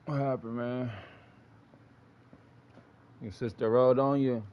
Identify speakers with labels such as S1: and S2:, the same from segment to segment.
S1: What happened, man? Your sister rolled on you?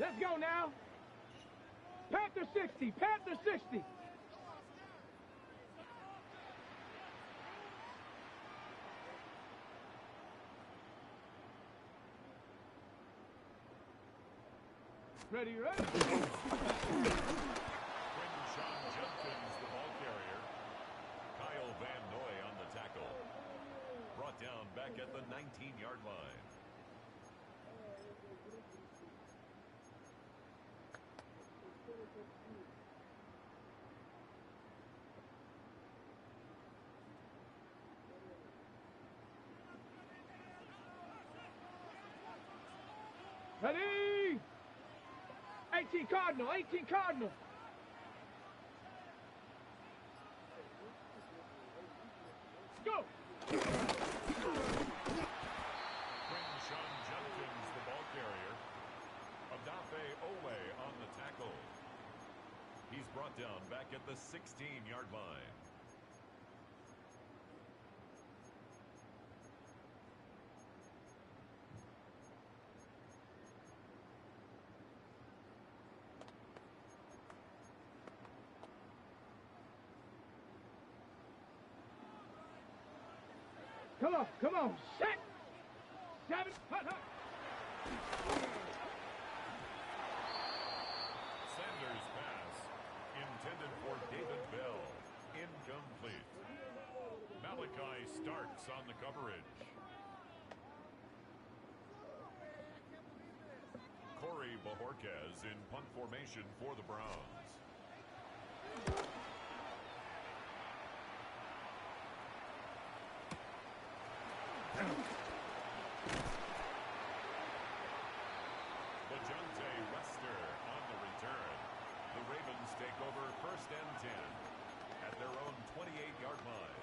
S2: Let's go now. Panther 60, Panther 60. Ready, ready.
S3: Sean Jenkins, the ball carrier. Kyle Van Noy on the tackle. Brought down back at the 19-yard line.
S2: Ready. 18 Cardinal, 18 Cardinal. Go!
S3: Sean Jenkins, the ball carrier. Adafe Ole on the tackle. He's brought down back at the 16-yard line.
S2: Come on, set! 7, hut, hut!
S3: Sanders' pass, intended for David Bell, incomplete. Malachi Starks on the coverage. Corey Bajorquez in punt formation for the Browns. Bajante Wester on the return. The Ravens take over 1st and 10 at their own 28-yard line.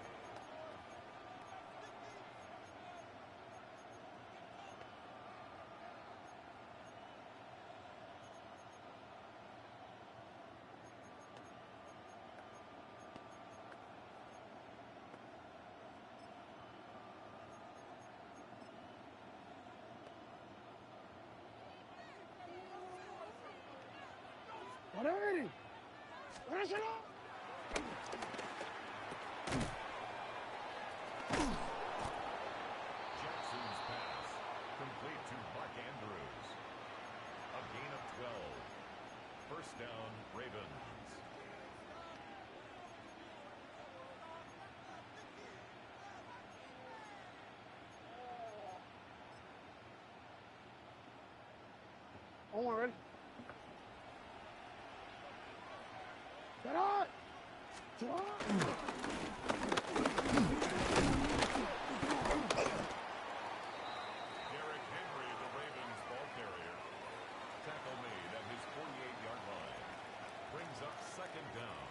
S2: Ready! Finish it up!
S3: Jackson's pass, complete to Mark Andrews. A gain of 12. 1st down, Ravens.
S2: On, ready? Get on! Get on!
S3: Derrick Henry, the Ravens ball carrier. Tackle made at his 48-yard line. Brings up 2nd down.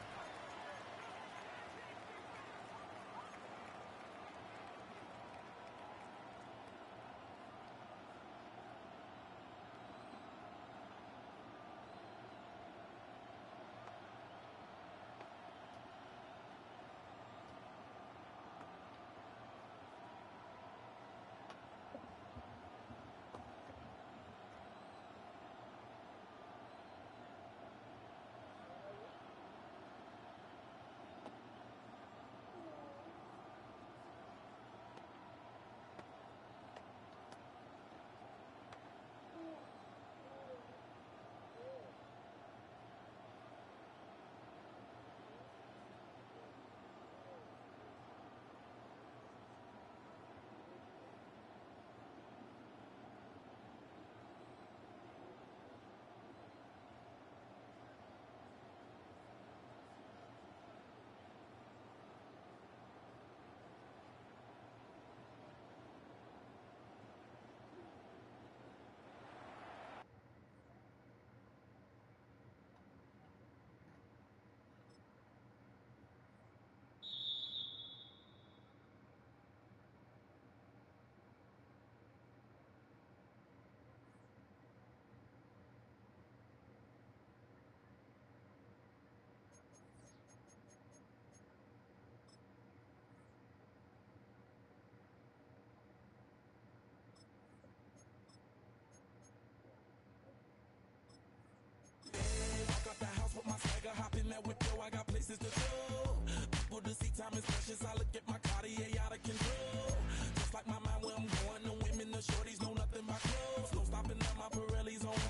S4: time is precious. I look at my Cartier out of control. Just like my mind where I'm going. The women, the shorties know nothing but clothes. No stopping at my Pirelli's on.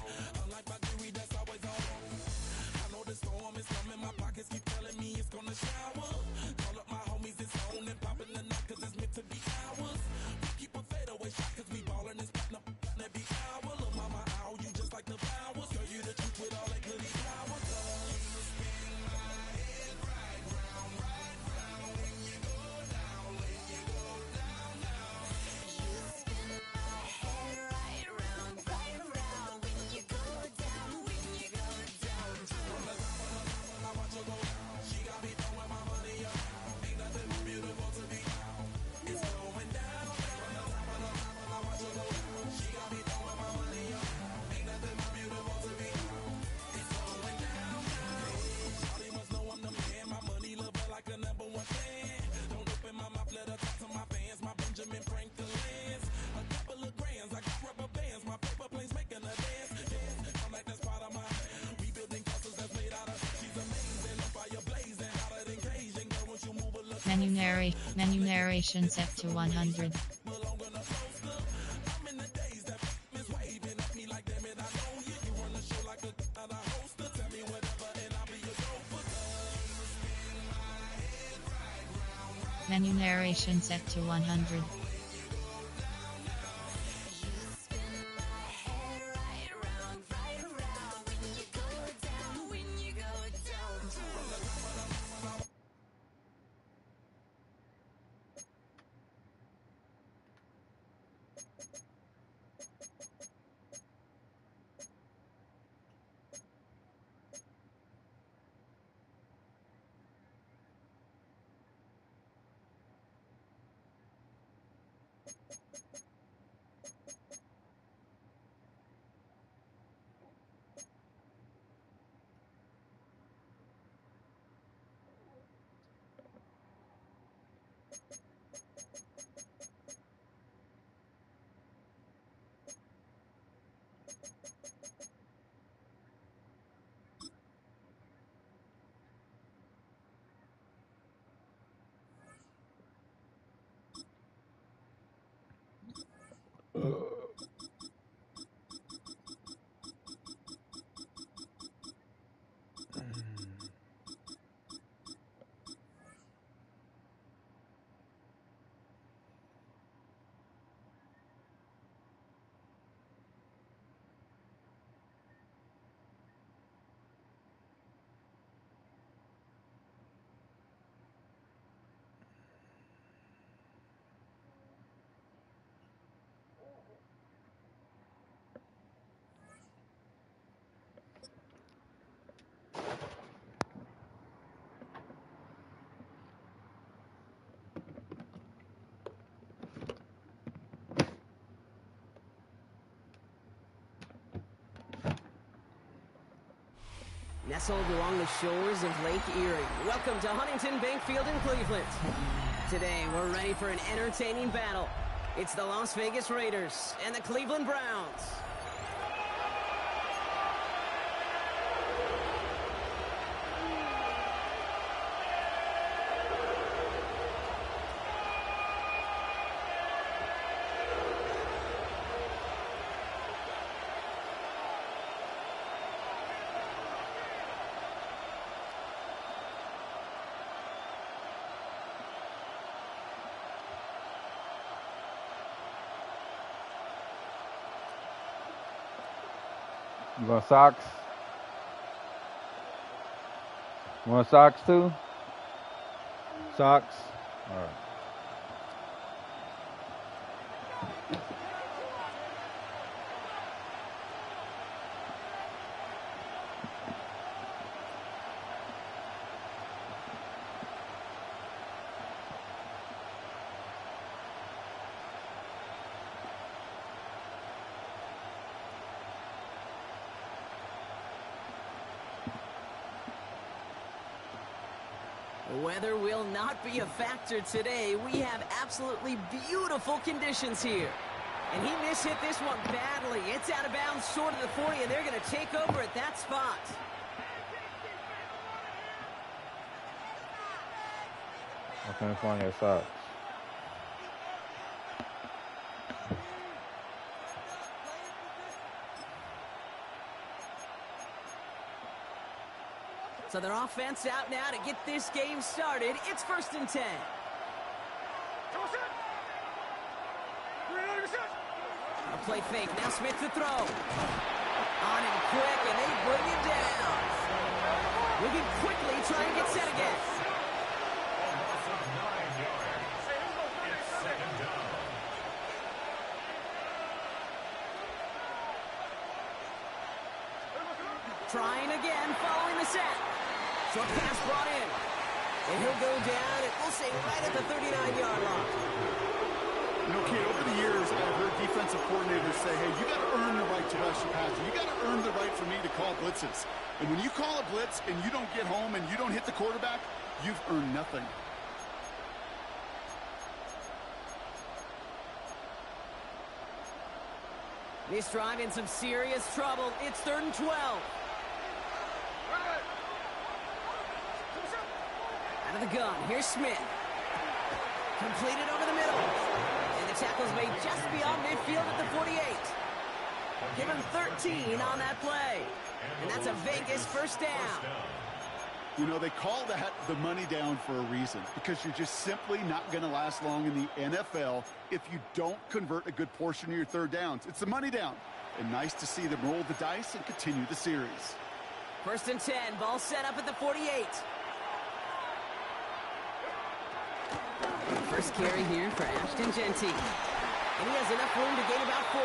S4: Unlike my Guri, that's always on. I know the storm is coming. My pockets keep telling me it's gonna shower. Call up my homies, it's on and popping the night cause it's meant to be ours. We keep a fadeaway shot cause we ballin' and spittin' up every hour. Look, mama, ow, you just like the flowers. Girl, you the truth with all that goody power. You spin my head right round when you go down, when you go down, down. You spin my head right round when you go down, when you go down. From the top of the top, I watch her go down. She got me throwing my money up. Ain't nothing more beautiful to be found. It's going down. From the top of the top, I watch her go down. She got me throwing my money up. Ain't nothing more beautiful to be found. It's going down. Shawty must know I'm the man. My money look but like a #1 fan. Don't open my mouth, let her talk to my fans. My Benjamin Franklin's. A couple of grands, I got rubber bands. My paper planes making a dance. Yes, I'm like that's part of my. We building castles that's made out of. She's amazing, on fire blazing, hotter than Cajun. Girl, once you move a little.
S5: Menu narration set to 100.
S4: Belong on a poster. I'm in the days that is waving at me like damn it, I know you. You run the show like a hoster. Tell me whatever and I'll be your gopher. Spin my head right round.
S5: Menu narration set to 100.
S4: When you go down, when you go down.
S6: Nestled along the shores of Lake Erie. Welcome to Huntington Bank Field in Cleveland. Today, we're ready for an entertaining battle. It's the Las Vegas Raiders and the Cleveland Browns.
S1: You want socks? Want socks too? Socks? All right.
S6: Weather will not be a factor today. We have absolutely beautiful conditions here. And he mishit this one badly. It's out of bounds short of the 40, and they're going to take over at that spot.
S1: California sucks.
S6: So their offense out now to get this game started. It's 1st and 10. A play fake. Now Smith to throw. On him quick, and they bring him down. Looking quickly, try and get set again. Trying again, following the set. Short pass brought in. And he'll go down, and we'll say right at the 39-yard line.
S7: You know, Kate, over the years, I've heard defensive coordinators say, hey, you got to earn the right to rush your passer. You got to earn the right for me to call blitzes. And when you call a blitz and you don't get home and you don't hit the quarterback, you've earned nothing.
S6: This drive in some serious trouble. It's 3rd and 12. Out of the gun, here's Smith. Completed over the middle. And the tackle's made just beyond midfield at the 48. Give him 13 on that play. And that's a Vegas 1st down.
S7: You know, they call that the money down for a reason, because you're just simply not going to last long in the NFL if you don't convert a good portion of your 3rd downs. It's the money down. And nice to see them roll the dice and continue the series.
S6: 1st and 10, ball set up at the 48. First carry here for Ashton Genty. And he has enough room to gain about 4.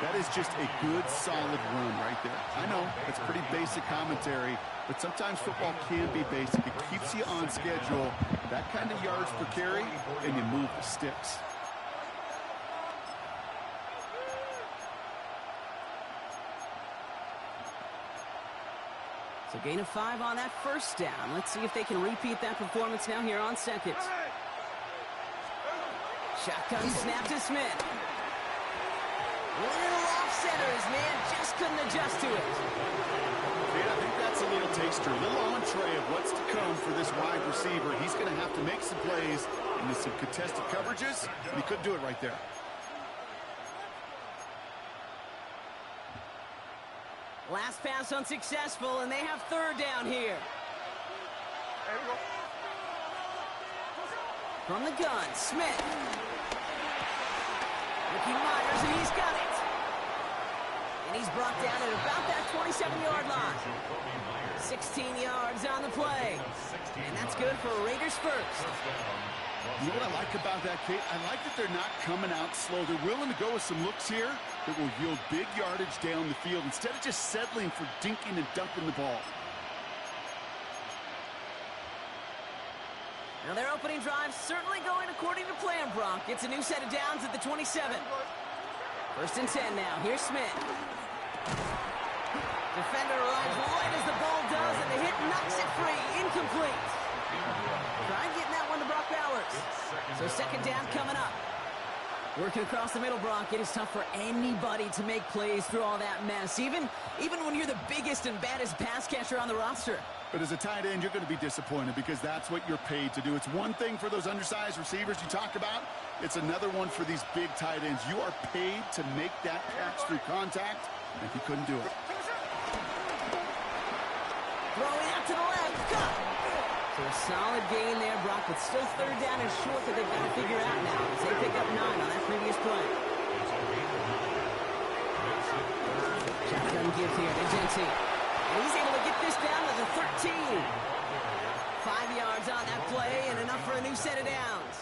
S7: That is just a good, solid run right there. I know, it's pretty basic commentary, but sometimes football can be basic. It keeps you on schedule, that kind of yards per carry, and you move the sticks.
S6: So gain of 5 on that 1st down. Let's see if they can repeat that performance now here on 2nd. Shotgun snap to Smith. Little off centers, man. Just couldn't adjust to it.
S7: Yeah, I think that's a little taster, a little entree of what's to come for this wide receiver. He's going to have to make some plays into some contested coverages, and he couldn't do it right there.
S6: Last pass unsuccessful, and they have 3rd down here. From the gun, Smith. Ricky Myers, and he's got it. And he's brought down at about that 27-yard line. 16 yards on the play. And that's good for Raiders 1st.
S7: You know what I like about that, Kate? I like that they're not coming out slow. They're willing to go with some looks here that will yield big yardage down the field instead of just settling for dinking and dunking the ball.
S6: Now their opening drive certainly going according to plan, Brock. It's a new set of downs at the 27. 1st and 10 now. Here's Smith. Defender arrives right as the ball does, and the hit knocks it free. Incomplete. Try getting that one to Brock Bowers. So 2nd down coming up. Working across the middle, Brock. It is tough for anybody to make plays through all that mess, even when you're the biggest and baddest pass catcher on the roster.
S7: But as a tight end, you're going to be disappointed because that's what you're paid to do. It's one thing for those undersized receivers you talk about. It's another one for these big tight ends. You are paid to make that catch through contact, and if you couldn't do it.
S6: Throwing out to the left. Cut! So a solid gain there, Brock, but still 3rd down and short that they've got to figure out now as they pick up 9 on that previous play. Shotgun give here to Genty. And he's able to get this down to the 13. 5 yards on that play and enough for a new set of downs.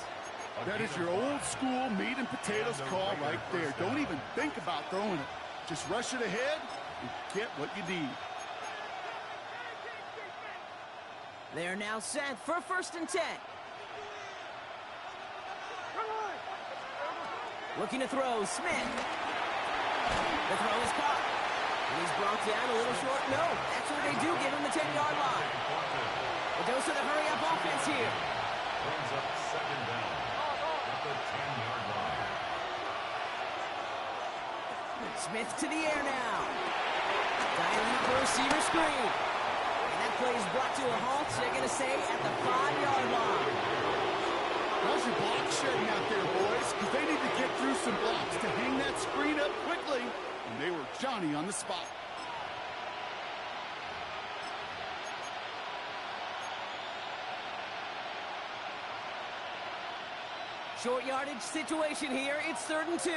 S7: That is your old school meat and potatoes call right there. Don't even think about throwing it. Just rush it ahead and get what you need.
S6: They're now set for 1st and 10. Looking to throw, Smith. The throw is caught. And he's brought down a little short. No, actually they do give him the 10-yard line. A dose of the hurry-up offense here.
S3: Brings up 2nd down at the 10-yard line.
S6: Smith to the air now. Dialing up a receiver screen. And that play is brought to a halt. They're going to say at the 5-yard line.
S7: How's your block shedding out there, boys? Because they need to get through some blocks to hang that screen up quickly. And they were Johnny on the spot.
S6: Short yardage situation here. It's 3rd and 2.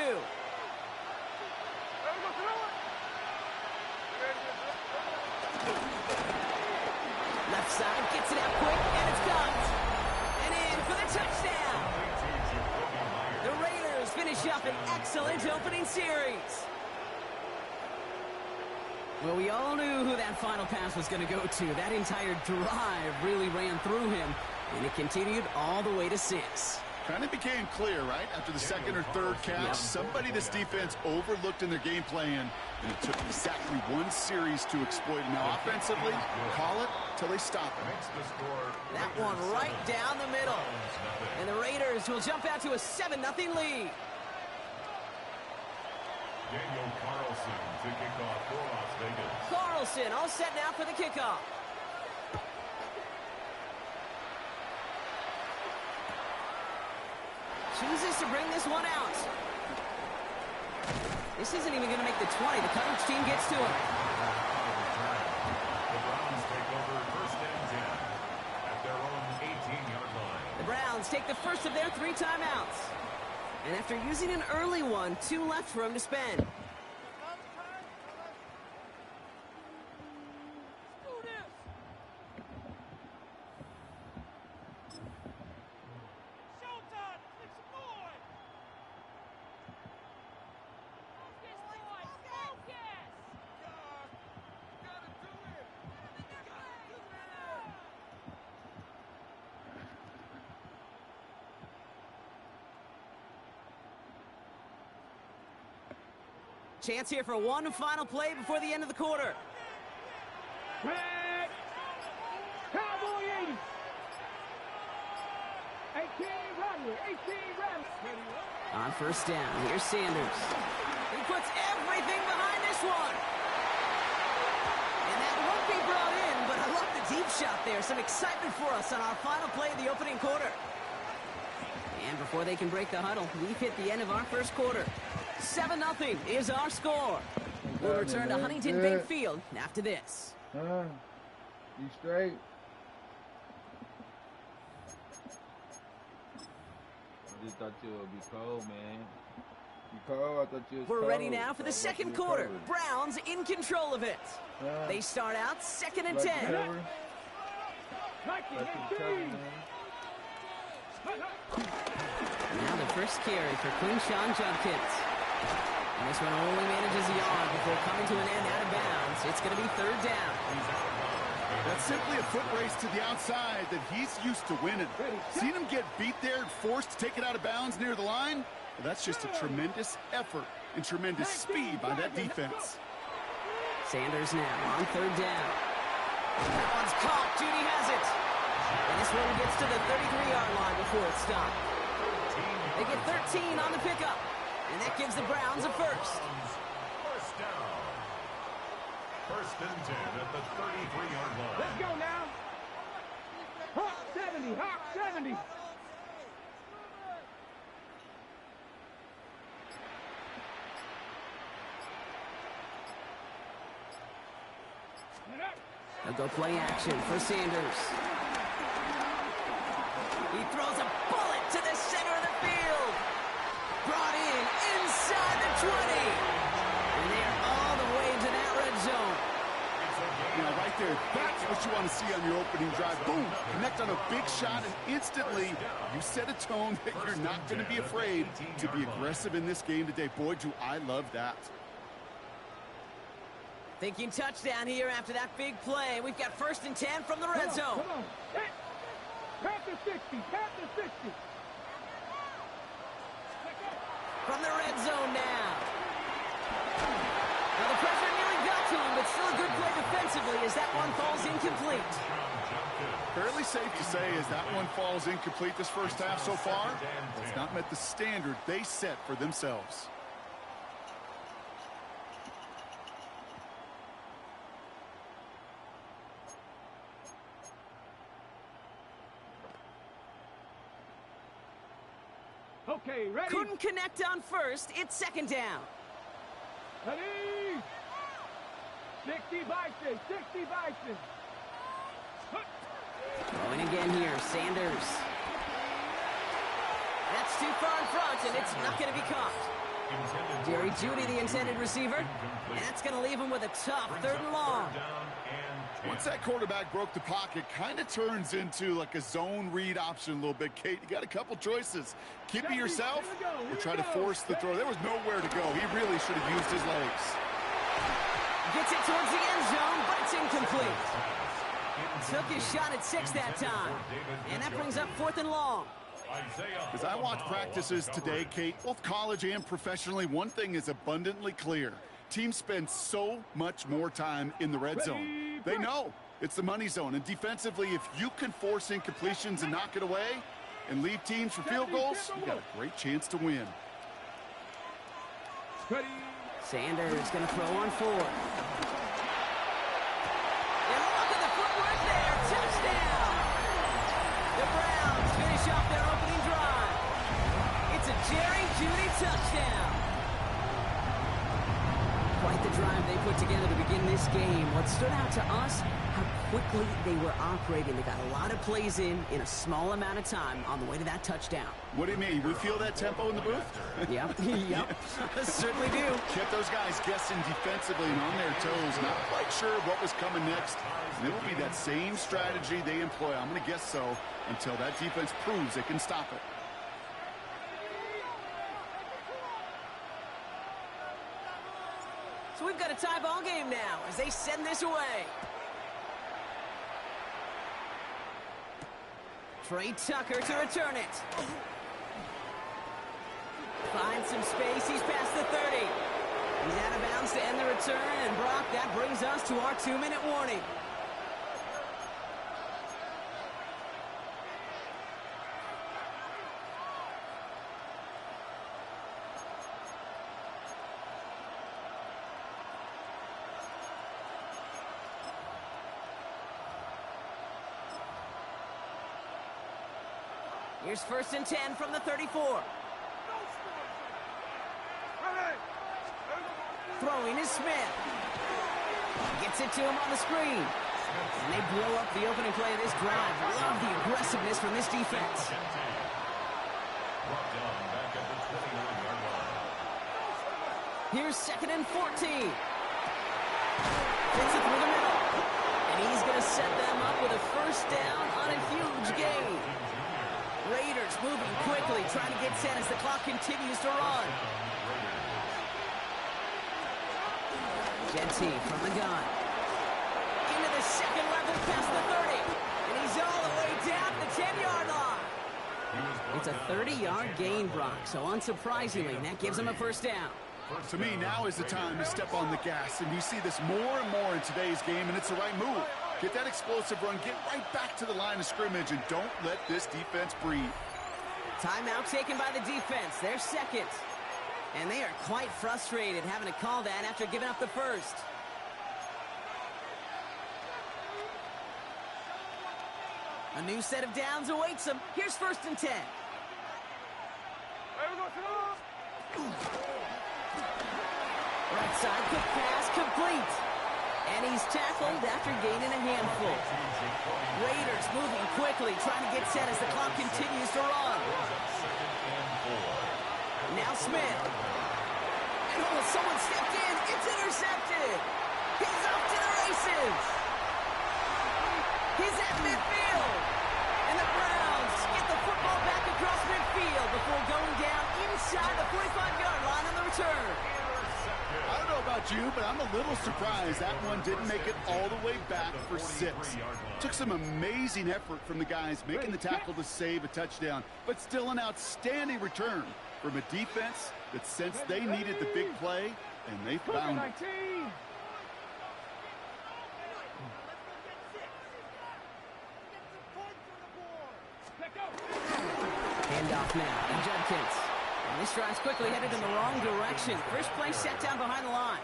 S6: Left side gets it out quick, and it's got. And in for the touchdown. The Raiders finish up an excellent opening series. Well, we all knew who that final pass was going to go to. That entire drive really ran through him, and it continued all the way to 6.
S7: Kind of became clear, right? After the second or third catch, somebody this defense overlooked in their game plan, and it took exactly one series to exploit it. Now, offensively, call it till they stop it.
S6: That one right down the middle. And the Raiders will jump out to a 7-0 lead.
S3: Daniel Carlson to kick off for Las Vegas.
S6: Carlson all set now for the kickoff. Chooses to bring this one out. This isn't even going to make the 20. The coverage team gets to him.
S3: The Browns take over 1st and 10 at their own 18-yard line.
S6: The Browns take the first of their 3 timeouts. And after using an early one, 2 left for him to spend. Chance here for one final play before the end of the quarter.
S2: Back. Cowboy 80. 18 Rattler. 18 Rattler.
S6: On 1st down, here's Sanders. He puts everything behind this one. And that won't be brought in, but I love the deep shot there. Some excitement for us on our final play of the opening quarter. And before they can break the huddle, we've hit the end of our first quarter. 7-0 is our score. We'll return to Huntington Bank Field after this.
S1: You straight? I just thought you would be cold, man. You cold? I thought you was
S6: We're
S1: cold.
S6: ready now for the second quarter.
S1: Covered.
S6: Browns in control of it. They start out 2nd and 10. Now the first carry for Quinshon Judkins. And this one only manages a yard before coming to an end out of bounds. It's going to be 3rd down.
S7: That's simply a foot race to the outside that he's used to winning. Seen him get beat there and forced to take it out of bounds near the line? Well, that's just a tremendous effort and tremendous speed by that defense.
S6: Sanders now on 3rd down. That one's caught. Judy has it. And this one gets to the 33-yard line before it's stopped. They get 13 on the pickup. And that gives the Browns a first.
S3: 1st down. 1st and 10 at the 33-yard line.
S2: Let's go now. Hawk 70. Hawk 70.
S6: They'll go play action for Sanders. He throws a bullet to the center of the field. Brought in inside the 20. And they are all the way into that red zone.
S7: Now, right there, that's what you want to see on your opening drive. Boom! Connect on a big shot, and instantly you set a tone that you're not going to be afraid to be aggressive in this game today. Boy, do I love that.
S6: Thinking touchdown here after that big play. We've got 1st and 10 from the red zone.
S2: Come on. Panther 60. Panther 60.
S6: From the red zone now. Now the pressure nearly got to him, but still a good play defensively as that one falls incomplete.
S7: Fairly safe to say as that one falls incomplete this first half so far. It's not met the standard they set for themselves.
S2: ready.
S6: Couldn't connect on first. It's second down.
S2: Ready. 60 Bison, 60 Bison.
S6: Going again here, Sanders. That's too far in front, and it's not going to be caught. Jerry Jeudy, the intended receiver, and that's going to leave him with a tough 3rd and long.
S7: Once that quarterback broke the pocket, kind of turns into like a zone read option a little bit, Kate. You got a couple choices. Keep it yourself or try to force the throw. There was nowhere to go. He really should have used his legs.
S6: Gets it towards the end zone, but it's incomplete. Took his shot at 6 that time, and that brings up 4th and long.
S7: As I watch practices today, Kate, both college and professionally, one thing is abundantly clear. Teams spend so much more time in the red zone. They know it's the money zone, and defensively, if you can force incompletions and knock it away and leave teams for field goals, you got a great chance to win.
S6: Sanders going to throw on 4. And look at the footwork there. Touchdown! The Browns finish off their opening drive. It's a Jerry Jeudy touchdown. Quite the drive they put together to begin this game. What stood out to us, how quickly they were operating. They got a lot of plays in a small amount of time on the way to that touchdown.
S7: What do you mean? We feel that tempo in the booth?
S6: Yep, yep, certainly do.
S7: Kept those guys guessing defensively and on their toes. Not quite sure what was coming next. And it will be that same strategy they employ. I'm going to guess so until that defense proves they can stop it.
S6: So we've got a tie ball game now as they send this away. Trey Tucker to return it. Finds some space. He's past the 30. He's out of bounds to end the return. And Brock, that brings us to our 2-minute warning. Here's 1st and 10 from the 34. Throwing is Smith. Gets it to him on the screen. And they blow up the opening play of this drive. Love the aggressiveness from this defense. Here's 2nd and 14. Fits it through the middle. And he's going to set them up with a 1st down on a huge gain. Raiders moving quickly, trying to get set as the clock continues to run. Gett from the gun. Into the 2nd level past the 30. And he's all the way down the 10-yard line. It's a 30-yard gain, Brock, so unsurprisingly, that gives him a 1st down.
S7: To me, now is the time to step on the gas, and you see this more and more in today's game, and it's the right move. Get that explosive run, get right back to the line of scrimmage, and don't let this defense breathe.
S6: Timeout taken by the defense. They're 2nd. And they are quite frustrated having to call that after giving up the 1st. A new set of downs awaits them. Here's 1st and 10. Right side, quick pass, complete. And he's tackled after gaining a handful. Raiders moving quickly, trying to get set as the clock continues to run. Now Smith. And someone stepped in. It's intercepted. He's off to the races. He's at midfield. And the Browns get the football back across midfield before going down inside the 45-yard line on the return.
S7: I don't know about you, but I'm a little surprised that one didn't make it all the way back for 6. Took some amazing effort from the guys making the tackle to save a touchdown, but still an outstanding return from a defense that sensed they needed the big play, and they found it.
S6: Handoff now, and Judkins. And this drive's quickly headed in the wrong direction. First play set down behind the line.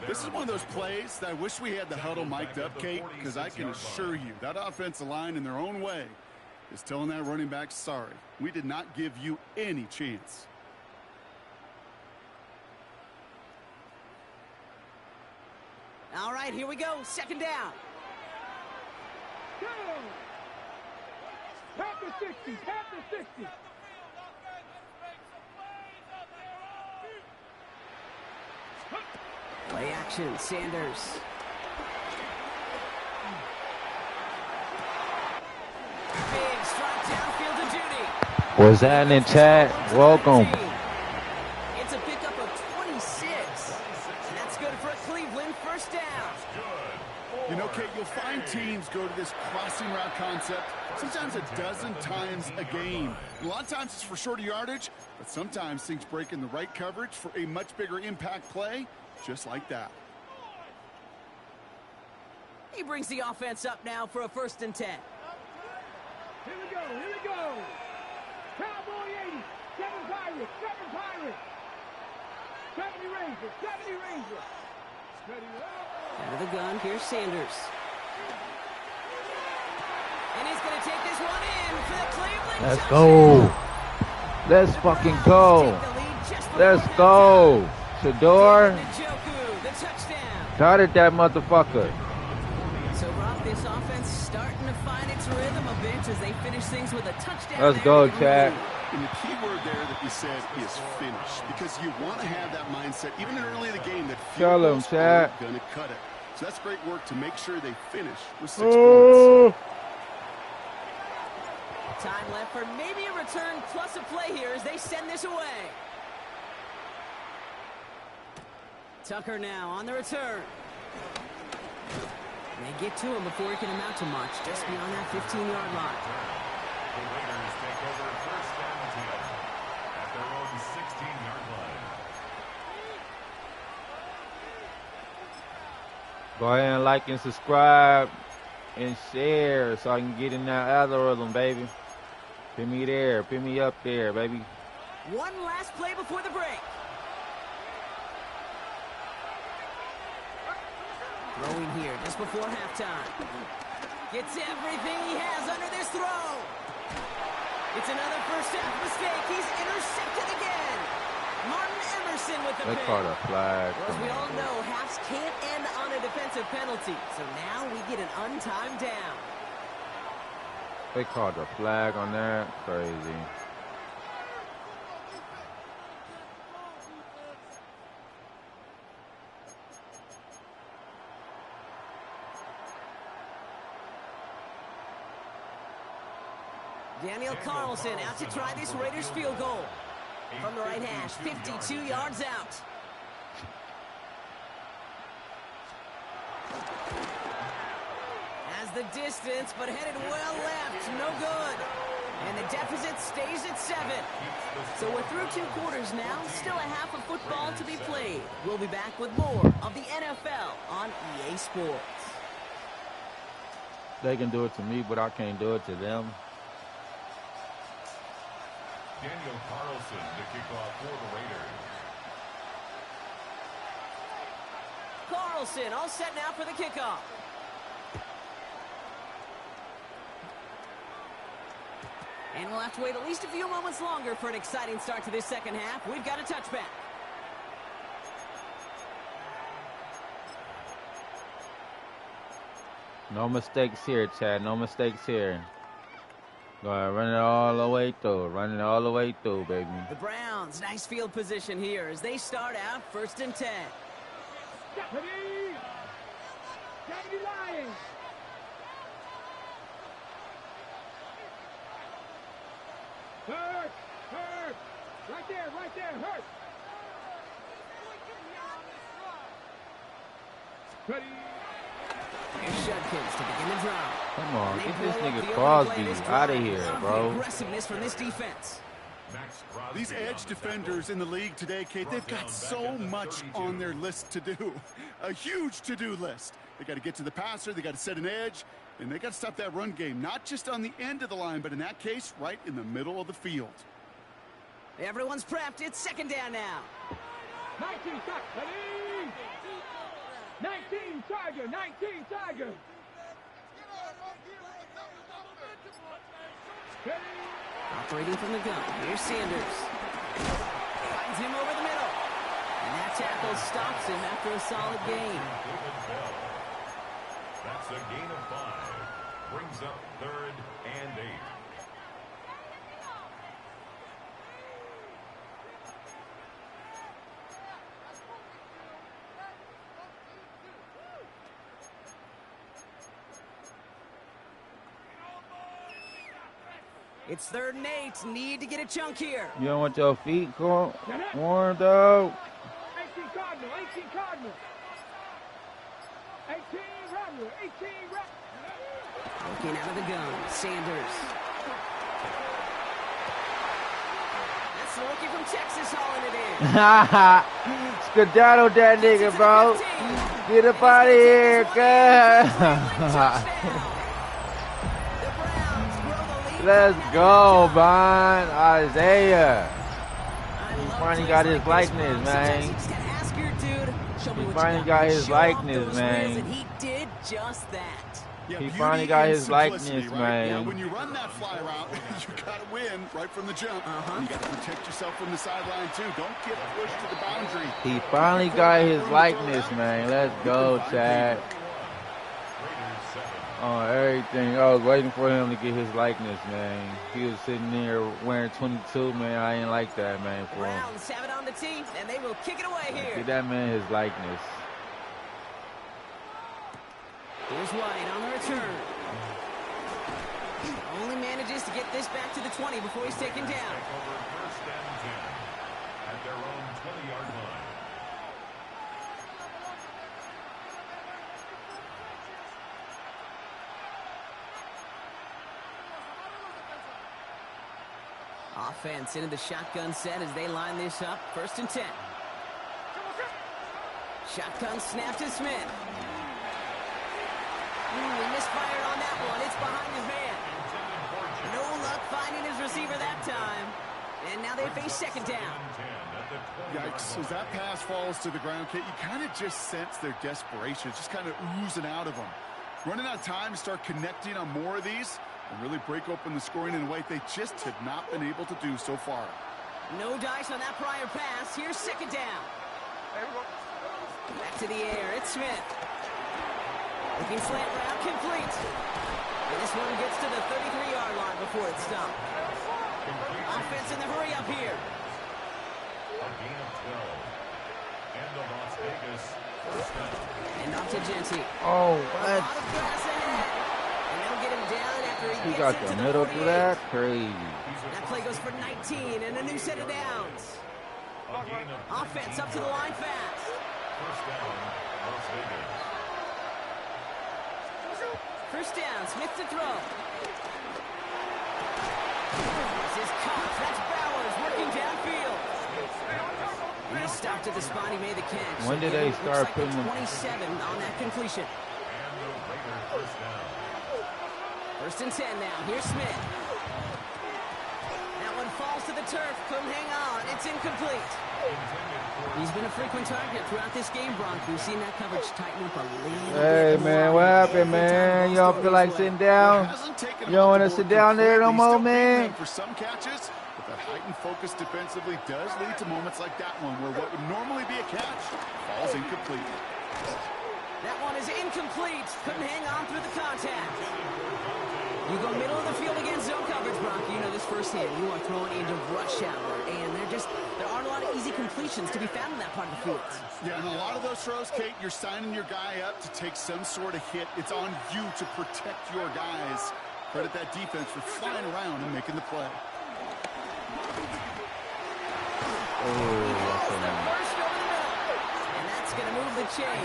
S7: This is one of those plays that I wish we had the huddle mic'd up, Kate, because I can assure you that offensive line in their own way is telling that running back, sorry, we did not give you any chance.
S6: All right, here we go. Second down.
S2: Go! Panther 60, Panther 60.
S6: Play action, Sanders. Big strike downfield to Judy.
S1: What's happening, chat? Welcome.
S6: It's a pickup of 26. That's good for a Cleveland first down.
S7: You know, Kate, you'll find teams go to this crossing route concept sometimes a dozen times a game. A lot of times it's for shorter yardage, but sometimes things break in the right coverage for a much bigger impact play, just like that.
S6: He brings the offense up now for a 1st and 10.
S2: Here we go, here we go. Cowboy 80, 7 Pirates, 7 Pirates. 70 Rangers, 70 Rangers. Ready up.
S6: Out of the gun, here's Sanders. And he's going to take this one in for the Cleveland
S1: Let's
S6: touchdown.
S1: go. Let's fucking go. Let's go. Shador. Started that motherfucker.
S6: So, Rob, this offense starting to find its rhythm a bit as they finish things with a touchdown.
S1: Let's go, Chad.
S7: And the key word there that you said is finish, because you want to have that mindset, even early in the game, that field goals aren't going to cut it. So that's great work to make sure they finish with 6 points.
S6: Time left for maybe a return plus a play here as they send this away. Tucker now on the return. They get to him before he can amount to much, just beyond that 15-yard line.
S3: The Raiders take over 1st and 10 at their own 16-yard line.
S1: Go ahead and like and subscribe and share so I can get in that algorithm, baby. Put me there. Put me up there, baby.
S6: One last play before the break. Throwing here just before halftime. Gets everything he has under this throw. It's another first half mistake. He's intercepted again. Martin Emerson with the
S1: They
S6: pick.
S1: caught a flag.
S6: Well, as we all know, halves can't end on a defensive penalty. So now we get an untimed down.
S1: They called a flag on that. Crazy.
S6: Daniel Carlson out to try this Raiders field goal. From the right hash, 52 yards out. Has the distance, but headed well left. No good. And the deficit stays at 7. So we're through 2 quarters now. Still a half of football to be played. We'll be back with more of the NFL on EA Sports.
S1: They can do it to me, but I can't do it to them.
S3: Daniel Carlson to kick off for the Raiders.
S6: Carlson all set now for the kickoff. And we'll have to wait at least a few moments longer for an exciting start to this second half. We've got a touchback.
S1: No mistakes here, Chad. No mistakes here. Go ahead, run it all the way through. Run it all the way through, baby.
S6: The Browns, nice field position here as they start out 1st and 10.
S2: Deputy! Deputy Lions! Hurt! Hurt! Right there, hurt! Ready?
S6: Here's Judkins to begin the drive.
S1: Come on,
S6: They
S1: get
S6: blow
S1: this
S6: up
S1: nigga
S6: the
S1: Crosby
S6: opening play of this
S1: out of
S6: drive.
S1: here,
S6: Love the
S1: bro.
S6: aggressiveness from this defense.
S3: Max Crosby
S7: These
S3: on
S7: edge
S3: the
S7: defenders in the league today, Kate, they've got so much on their list to do. A huge to-do list. They got to get to the passer, they got to set an edge, and they got to stop that run game, not just on the end of the line, but in that case, right in the middle of the field.
S6: Everyone's prepped. It's 2nd down now.
S2: 19 Tiger! Ready? 19 Tiger! 19 Tiger!
S6: Operating from the gun. Here's Sanders. Finds him over the middle. And that tackle stops him after a solid gain.
S3: That's a gain of 5. Brings up 3rd and 8.
S6: It's 3rd and 8. Need to get a chunk here.
S1: You don't want your feet warmed up?
S2: 18 Cardinal, 18 Cardinal. 18 Rattler, 18 Rattler.
S6: Looking out of the gun, Sanders. That's the rookie from Texas hauling it in.
S1: Skedaddle that nigga, bro. Get up out of here, God. Let's go, man. Isaiah. He finally got his likeness, man. He finally got his likeness, man.
S6: He did just that.
S7: Yeah,
S1: He finally got his likeness,
S7: right?
S1: man.
S7: Yeah, when you run that fly route, you got to win right from the jump. You got to protect yourself from the sideline, too. Don't get pushed to the boundary.
S1: He finally got his likeness, man. Let's go, Chad. On everything. I was waiting for him to get his likeness, man. He was sitting there wearing 22, man. I ain't like that, man, for him.
S6: Browns have it on the tee, and they will kick it away here.
S1: Get that man his likeness.
S6: Here's White on the return. Only manages to get this back to the 20 before he's taken down.
S3: Over 1st and 10 at their own 20-yard line.
S6: Offense into the shotgun set as they line this up. 1st and 10. Shotgun snap to Smith. He misfired on that one. It's behind his man. No luck finding his receiver that time. And now they face 2nd down.
S7: Yikes. As that pass falls to the ground, Kate, you kind of just sense their desperation. It's just kind of oozing out of them. Running out of time to start connecting on more of these and really break open the scoring in a way they just have not been able to do so far.
S6: No dice on that prior pass. Here's 2nd down. Back to the air. It's Smith. Looking slant route, complete. And this one gets to the 33-yard line before it's stopped. Offense in the hurry up here.
S3: A gain of 12. And the Las Vegas 1st down.
S6: And off to Genty.
S1: Oh,
S6: A
S1: what?
S6: lot of gas ahead. And they'll get him down after he
S1: He
S6: gets
S1: got
S6: into
S1: the
S6: the
S1: middle
S6: 48.
S1: to that? Crazy.
S6: That play goes for 19 and a new set of downs.
S3: A gain of
S6: Offense up to the line fast.
S3: 1st down, Las Vegas.
S6: 1st down, Smith to throw. This is Cox. That's Bowers working downfield. And he stopped at the spot he made the catch.
S1: When did they
S6: Looks
S1: start
S6: like
S1: putting them?
S6: 27 on that completion.
S3: And the Raiders 1st down.
S6: 1st and 10 now. Here's Smith. That one falls to the turf. Couldn't hang on. It's incomplete. He's been a frequent target throughout this game, Bronk. We've seen that coverage tighten up a little
S1: Hey,
S6: bit.
S1: man, what happened, man? You don't feel like sitting down? You don't want to sit down there no more, man?
S7: For some catches, but that heightened focus defensively does lead to moments like that one where what would normally be a catch falls incomplete.
S6: That one is incomplete. Couldn't hang on through the contact. You go middle of the field against zone coverage, Bronk. You know this firsthand. You are throwing into rush hour, and there aren't a lot of easy completions to be found in that part of the field.
S7: Yeah, and a lot of those throws, Kate, you're signing your guy up to take some sort of hit. It's on you to protect your guys. Credit that defense for flying around and making the play.
S1: Oh, that's
S6: The first over the middle. And that's going to move the chain.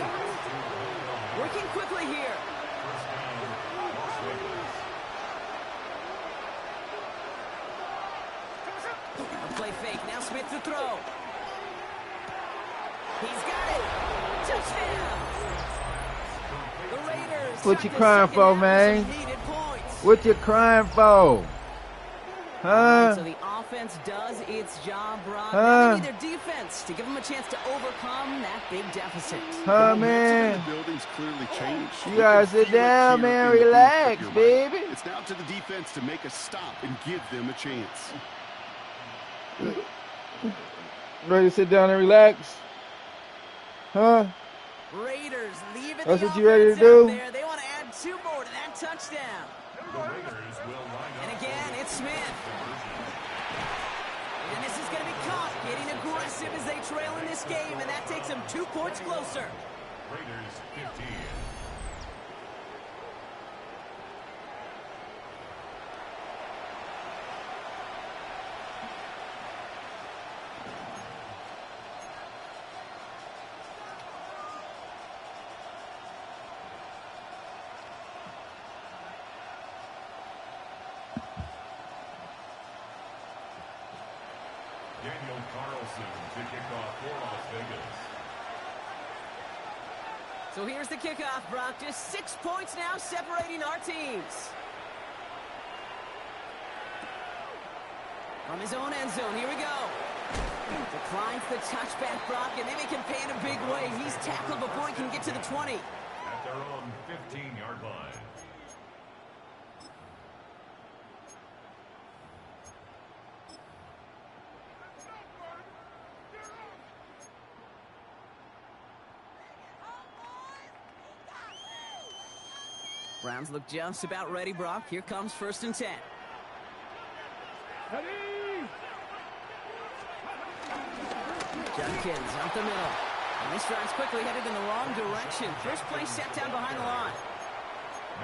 S6: Working quickly here. A play fake. Now Smith to throw. He's got it. Touchdown. The Raiders.
S1: What you crying for, man?
S6: Needed points.
S1: What you crying for? Huh?
S6: So the offense offense does its job, Brock. Now they need their defense to give them a chance to overcome that big deficit.
S1: Man.
S7: The building's clearly changed.
S1: You gotta sit down, man. Relax, baby.
S7: It's now to the defense to make a stop and give them a chance.
S1: Ready to sit down and relax? Huh?
S6: Raiders leaving
S1: That's
S6: the
S1: what you ready to
S6: offense
S1: do?
S6: out there. They want to add 2 more to that touchdown.
S3: The Raiders will line up.
S6: And again, it's Smith. And this is going to be caught, getting aggressive as they trail in this game, and that takes them 2 points closer.
S3: Raiders 15. Daniel Carlson to kick off for Las Vegas.
S6: So here's the kickoff, Brock. Just 6 points now separating our teams. From his own end zone, here we go. Declines the touchback, Brock, and then he can pay in a big way. He's tackled before he can get to the 20.
S3: At their own 15-yard line.
S6: Browns look just about ready, Brock. Here comes 1st and 10.
S2: Ready?
S6: Judkins up the middle. And this drive's quickly headed in the wrong direction. First play set down behind the line.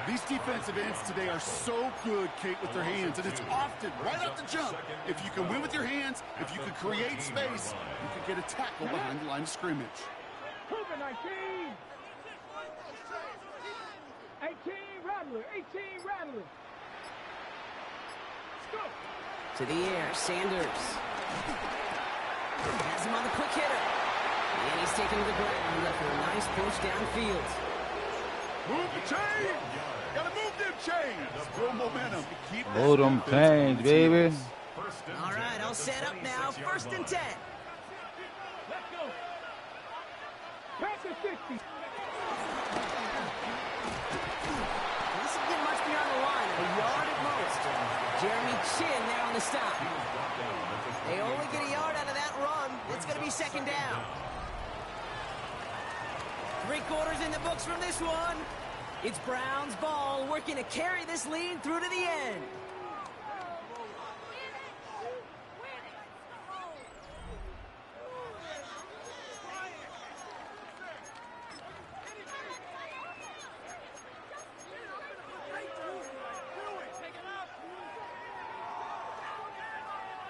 S7: These defensive ends today are so good, Kate, with their hands, and it's often right off the jump. If you can win with your hands, if you can create space, you can get a tackle behind the line of scrimmage.
S2: Cougar 19. 18 Rattler. 18 Rattler. Let's go.
S6: To the air, Sanders. Has him on the quick hitter. And he's taken to the ground after a nice push downfield.
S7: Move the chain! Gotta move them chains! Build momentum. Keep
S1: Move them chains, baby.
S6: All right, all set up now. 1st and 10.
S2: Let's go. Panther 60.
S6: Doesn't get much beyond the line. A yard at most. Jeremy Chin there on the stop. They only get a yard out of that run. It's going to be 2nd down. 3 quarters in the books from this one. It's Brown's ball, working to carry this lead through to the end.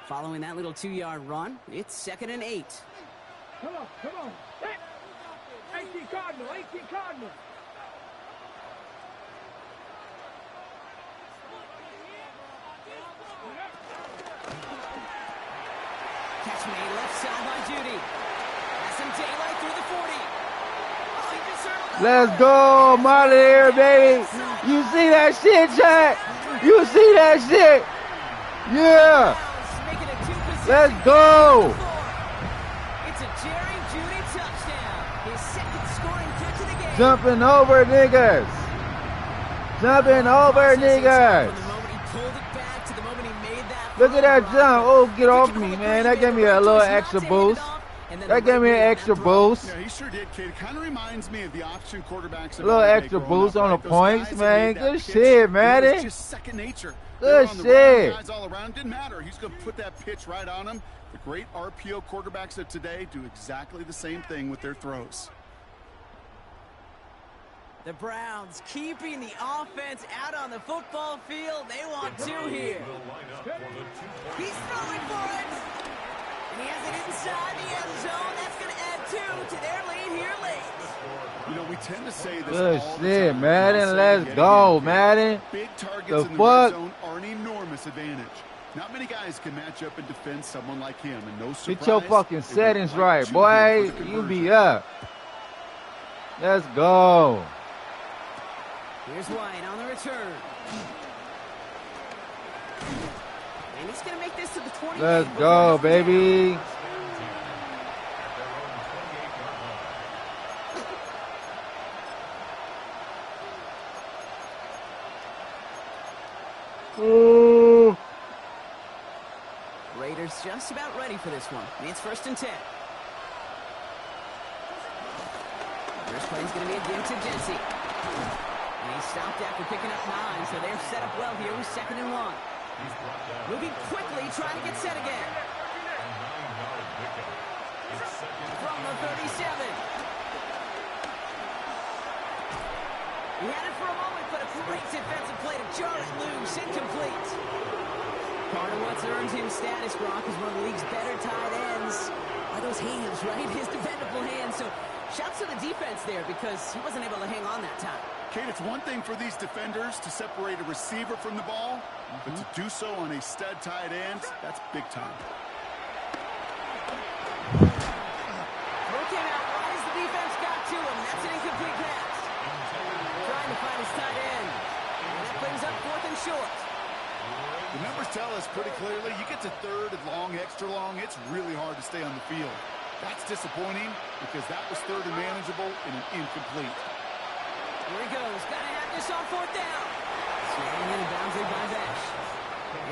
S6: Following that little 2-yard run, it's 2nd and 8.
S2: Come on, come on. Hit. 18 Cardinal, 18 Cardinal.
S6: Catch made left side by Judy. Has some daylight through the 40. Oh, he just circled.
S1: Let's go. I'm out of here, baby. You see that shit, Jack? You see that shit? Yeah.
S6: Making a 2-possession
S1: Let's go.
S6: It's a Jerry Judy touchdown. His 2nd scoring catch of the game.
S1: Jumping over niggas. Jumping over niggas.
S6: From the moment he pulled it back to the moment he made that
S1: Look at that
S6: throw.
S1: jump. Oh, get off me, man. That gave me a little extra boost. That gave me an extra boost.
S7: Yeah, he sure did, kid. It kind of reminds me of the option quarterbacks.
S1: A little extra boost on the points, man. Good shit, man.
S7: It's just second nature.
S1: Good
S7: on the
S1: shit.
S7: run, guys all around. Didn't matter. He's going to put that pitch right on him. The great RPO quarterbacks of today do exactly the same thing with their throws.
S6: The Browns keeping the offense out on the football field. They want 2 here. He's throwing for it. And he has it inside the end zone. That's going to add 2 to their lead here late.
S7: You know, we tend to say this
S1: Good
S7: all the
S1: shit,
S7: time.
S1: Madden. Let's go, Madden.
S7: Big targets
S1: The
S7: in the
S1: fuck?
S7: red zone are an enormous advantage. Not many guys can match up and defend someone like him, and no surprise.
S1: Get your fucking
S7: it went
S1: settings
S7: right
S1: right,
S7: to
S1: boy.
S7: him for the
S1: You be
S7: conversion.
S1: up. Let's go.
S6: Here's White on the return. And He's going to make this to the 28.
S1: Let's go, baby. Ooh.
S6: Raiders just about ready for this one. It's 1st and 10. First play is going to be a give to Jesse. And he stopped after picking up 9, so they're set up well here with 2nd and 1. Moving quickly, trying to get set again. From the 37. He had it for a moment, but a great defensive play to jar it loose. Incomplete. Part of what's earned him status, Brock, is one of the league's better tight ends. Are those hands, right? His dependable hands. So shouts to the defense there because he wasn't able to hang on that time.
S7: Kate, it's one thing for these defenders to separate a receiver from the ball, but to do so on a stud tight end, that's big time.
S6: Throw came out right as the defense got to him. That's an incomplete pass. Trying to find his tight end. And that brings up 4th and short.
S7: The numbers tell us pretty clearly, you get to 3rd and long, extra long, it's really hard to stay on the field. That's disappointing because that was 3rd and manageable and an incomplete.
S6: Here he goes. Got to have this on 4th down. Swinging in a boundary by Besh.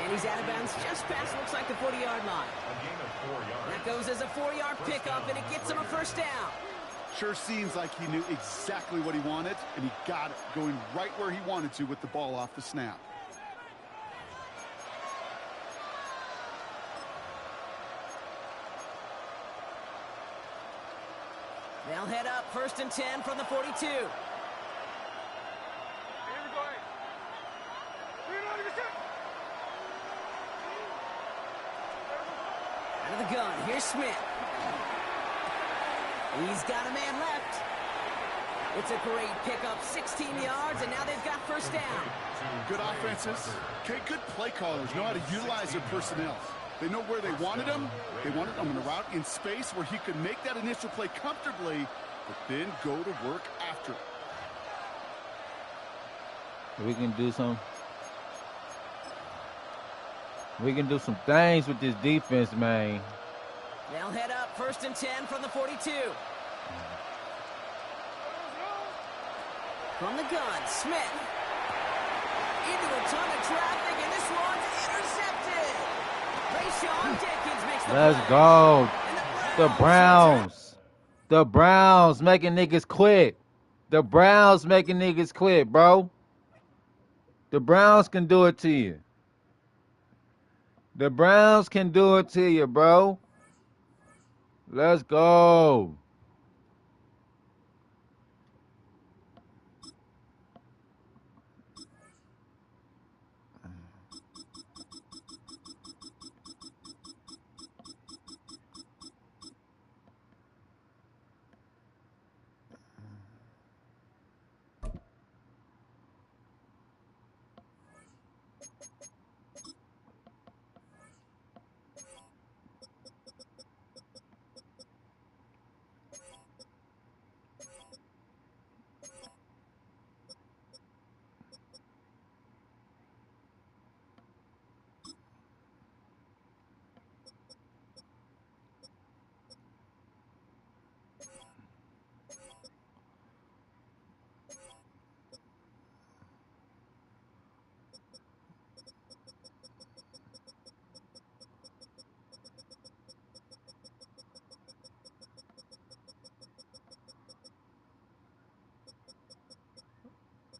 S6: And he's out of bounds just past, looks like the 40-yard line.
S3: A gain of 4 yards.
S6: That goes as a 4-yard pickup, and it gets him a 1st down.
S7: Sure seems like he knew exactly what he wanted, and he got it, going right where he wanted to with the ball off the snap.
S6: They'll head up 1st and 10 from the 42. Out of the gun, here's Smith. He's got a man left. It's a great pickup, 16 yards, and now they've got 1st down.
S7: Good offenses. Okay, good play callers know how to utilize their personnel. They know where they wanted him. They wanted him in a route in space where he could make that initial play comfortably, but then go to work after it.
S1: We can do some things with this defense, man.
S6: They'll head up 1st and 10 from the 42. From the gun, Smith. Into a ton of traffic, and this one's intercepted. Rayshawn Jenkins makes the
S1: Let's
S6: play.
S1: go.
S6: And
S1: The Browns. The Browns making niggas quit. The Browns making niggas quit, bro. The Browns can do it to you. The Browns can do it to you, bro. Let's go.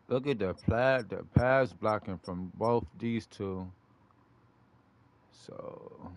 S1: Look at the pass blocking from both these two. So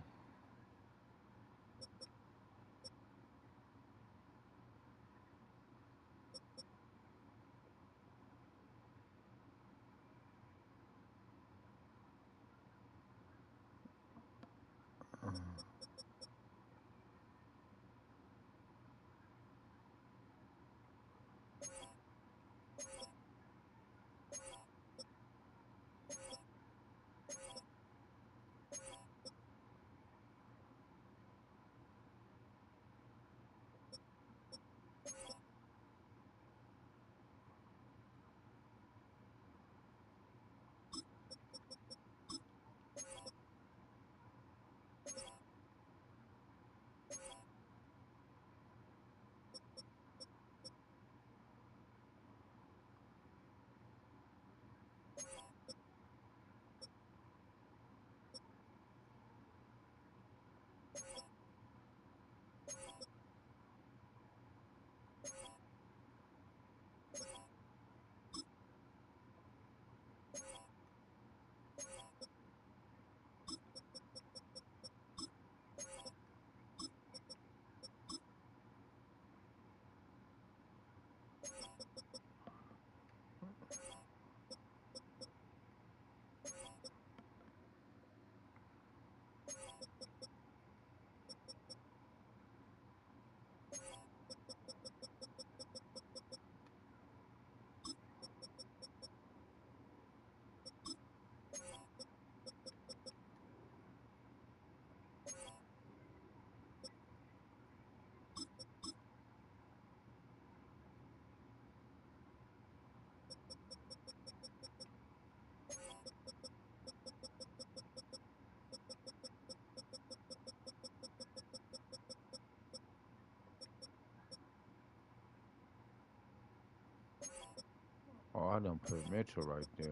S1: Oh, I done put Mitchell right there.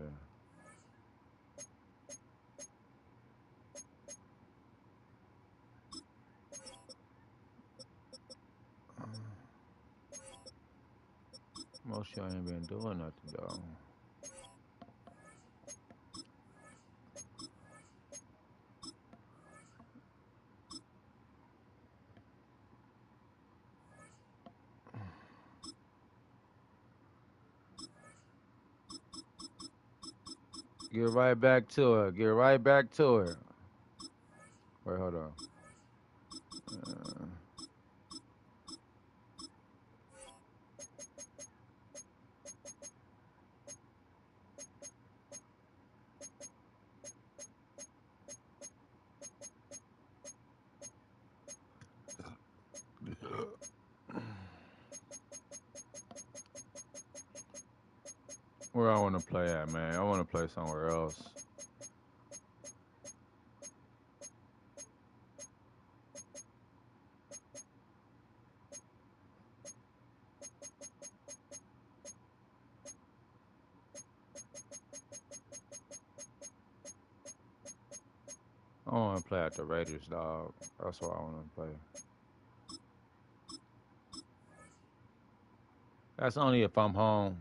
S1: Most y'all ain't been doing nothing though. Get right back to it. Get right back to it. Wait, hold on. Where I want to play at, man? I want to play somewhere else. I want to play at the Raiders, dog. That's what I want to play. That's only if I'm home.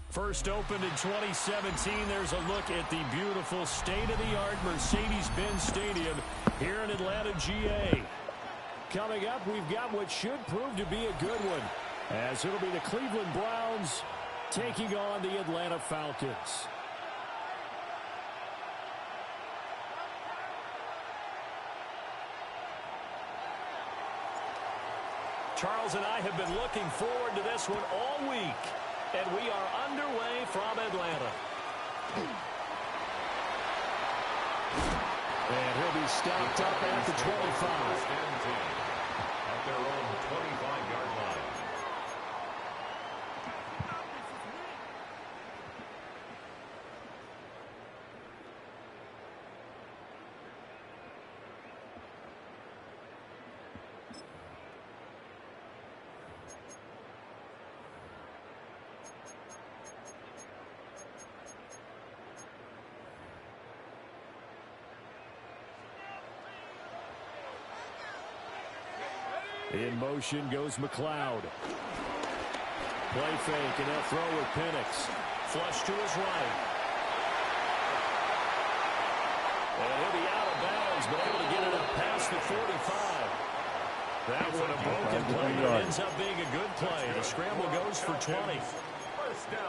S8: First opened in 2017. There's a look at the beautiful state-of-the-art Mercedes-Benz Stadium here in Atlanta, GA. Coming up, we've got what should prove to be a good one, as it'll be the Cleveland Browns taking on the Atlanta Falcons. Charles and I have been looking forward to this one all week. And we are underway from Atlanta. And he'll be stopped up at the 25.
S3: At their own 25-yard line.
S8: In motion goes McLeod. Play fake, and they'll throw with Penix. Flush to his right. And he'll be out of bounds, but able to get it up past the 45. That one a broken play, but ends up being a good play. The scramble goes for 20.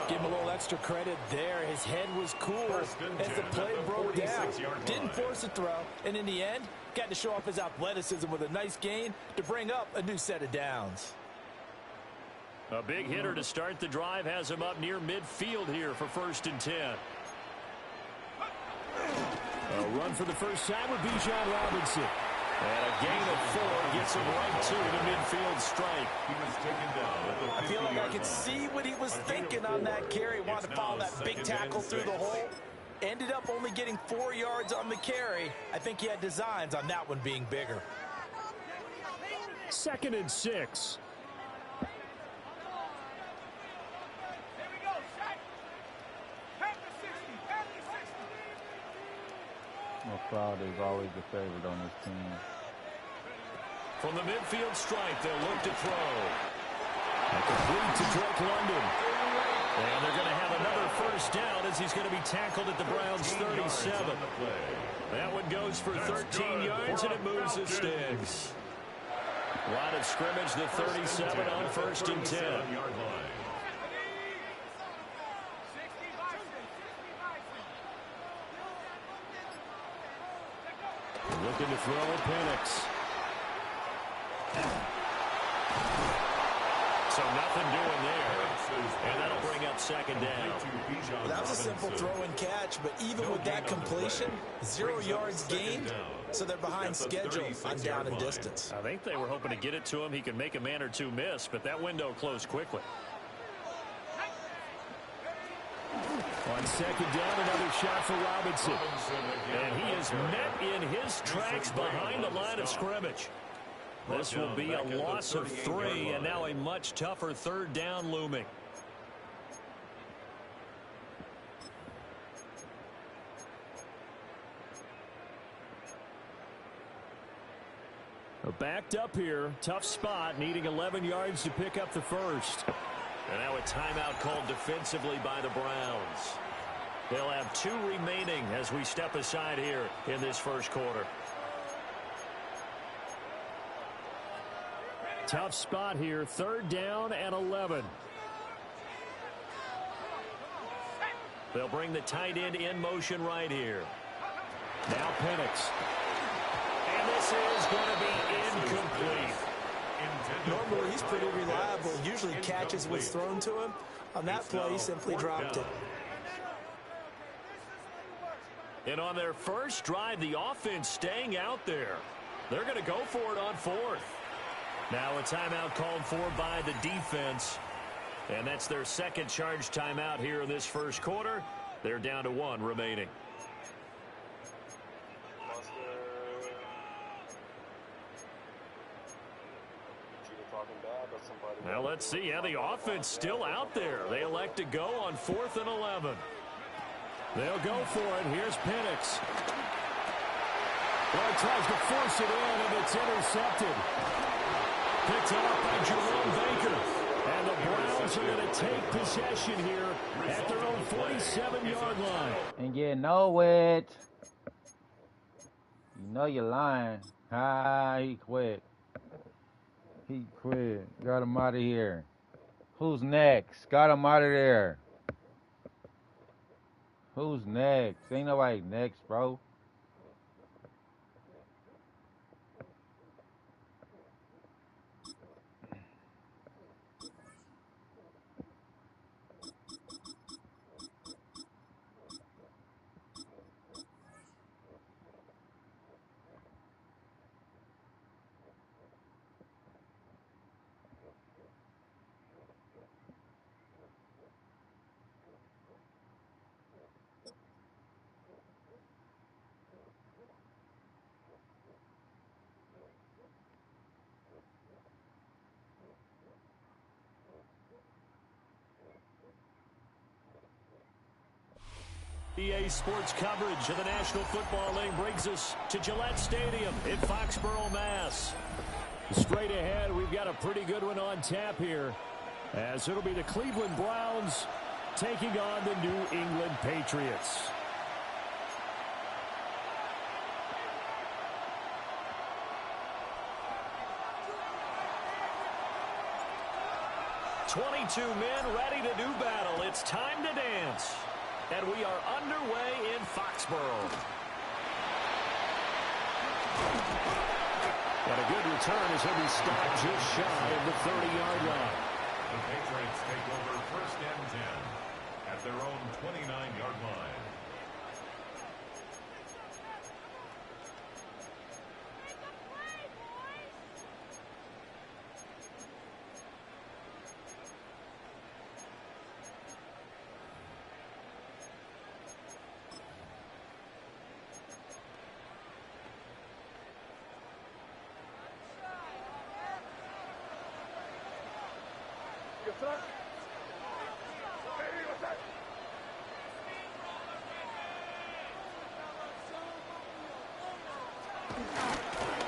S9: Give him a little extra credit there. His head was cool as the play broke down. Didn't force a throw, and in the end, got to show off his athleticism with a nice gain to bring up a new set of downs.
S8: A big hitter to start the drive has him up near midfield here for 1st and 10. A run for the first time with Bijan Robinson. And a gain of 4 gets him right to the midfield strike.
S3: He was taken down at the 50-yard line.
S9: I feel like I could see what he was thinking on that carry. Wanted to follow that big tackle through the hole. Ended up only getting 4 yards on the carry. I think he had designs on that one being bigger.
S8: 2nd and 6.
S1: McLeod is always the favorite on this team.
S8: From the midfield stripe, they'll look to throw. A complete to Drake London. And they're going to have another first down as he's going to be tackled at the Browns' 37. That one goes for 13 yards, and it moves the sticks. Line of scrimmage, the 37 on 1st and 10. Looking to throw Penix. So nothing doing there. And that'll bring up second down.
S9: Well, that was a simple throw and catch, but even with that completion, 0 yards gained, so they're behind schedule on down and distance.
S8: I think they were hoping to get it to him. He could make a man or two miss, but that window closed quickly.
S10: On second down, another shot for Robinson.
S8: And he is met in his tracks behind the line of scrimmage. This will be a loss of 3, and now a much tougher third down looming.
S10: Backed up here. Tough spot, needing 11 yards to pick up the first.
S8: And now a timeout called defensively by the Browns. They'll have 2 remaining as we step aside here in this first quarter.
S10: Tough spot here. Third down and 11.
S8: They'll bring the tight end in motion right here.
S10: Now Penix.
S8: And this is going to be incomplete.
S9: Normally, he's pretty reliable. Usually catches what's thrown to him. On that play, he simply dropped it.
S8: And on their first drive, the offense staying out there. They're going to go for it on 4th. Now a timeout called for by the defense. And that's their second charge timeout here in this first quarter. They're down to 1 remaining.
S10: Now let's see how the offense still out there. They elect to go on 4th and 11. They'll go for it. Here's Penix. Well, he tries to force it in, and it's intercepted. Picked up by Jerome Baker. And the Browns are going to take possession here at their own 47-yard line.
S1: And you know it. You know you're lying. He quit. He quit. Got him out of here. Who's next? Got him out of there. Who's next? Ain't nobody next, bro.
S8: EA Sports coverage of the National Football League brings us to Gillette Stadium in Foxborough, Mass.
S10: Straight ahead, we've got a pretty good one on tap here, as it'll be the Cleveland Browns taking on the New England Patriots.
S8: "22 men ready to do battle. It's time to dance." And we are underway in Foxborough.
S10: And a good return as he'll be stopped just shy of the 30-yard line.
S3: The Patriots take over 1st and 10 at their own 29-yard line.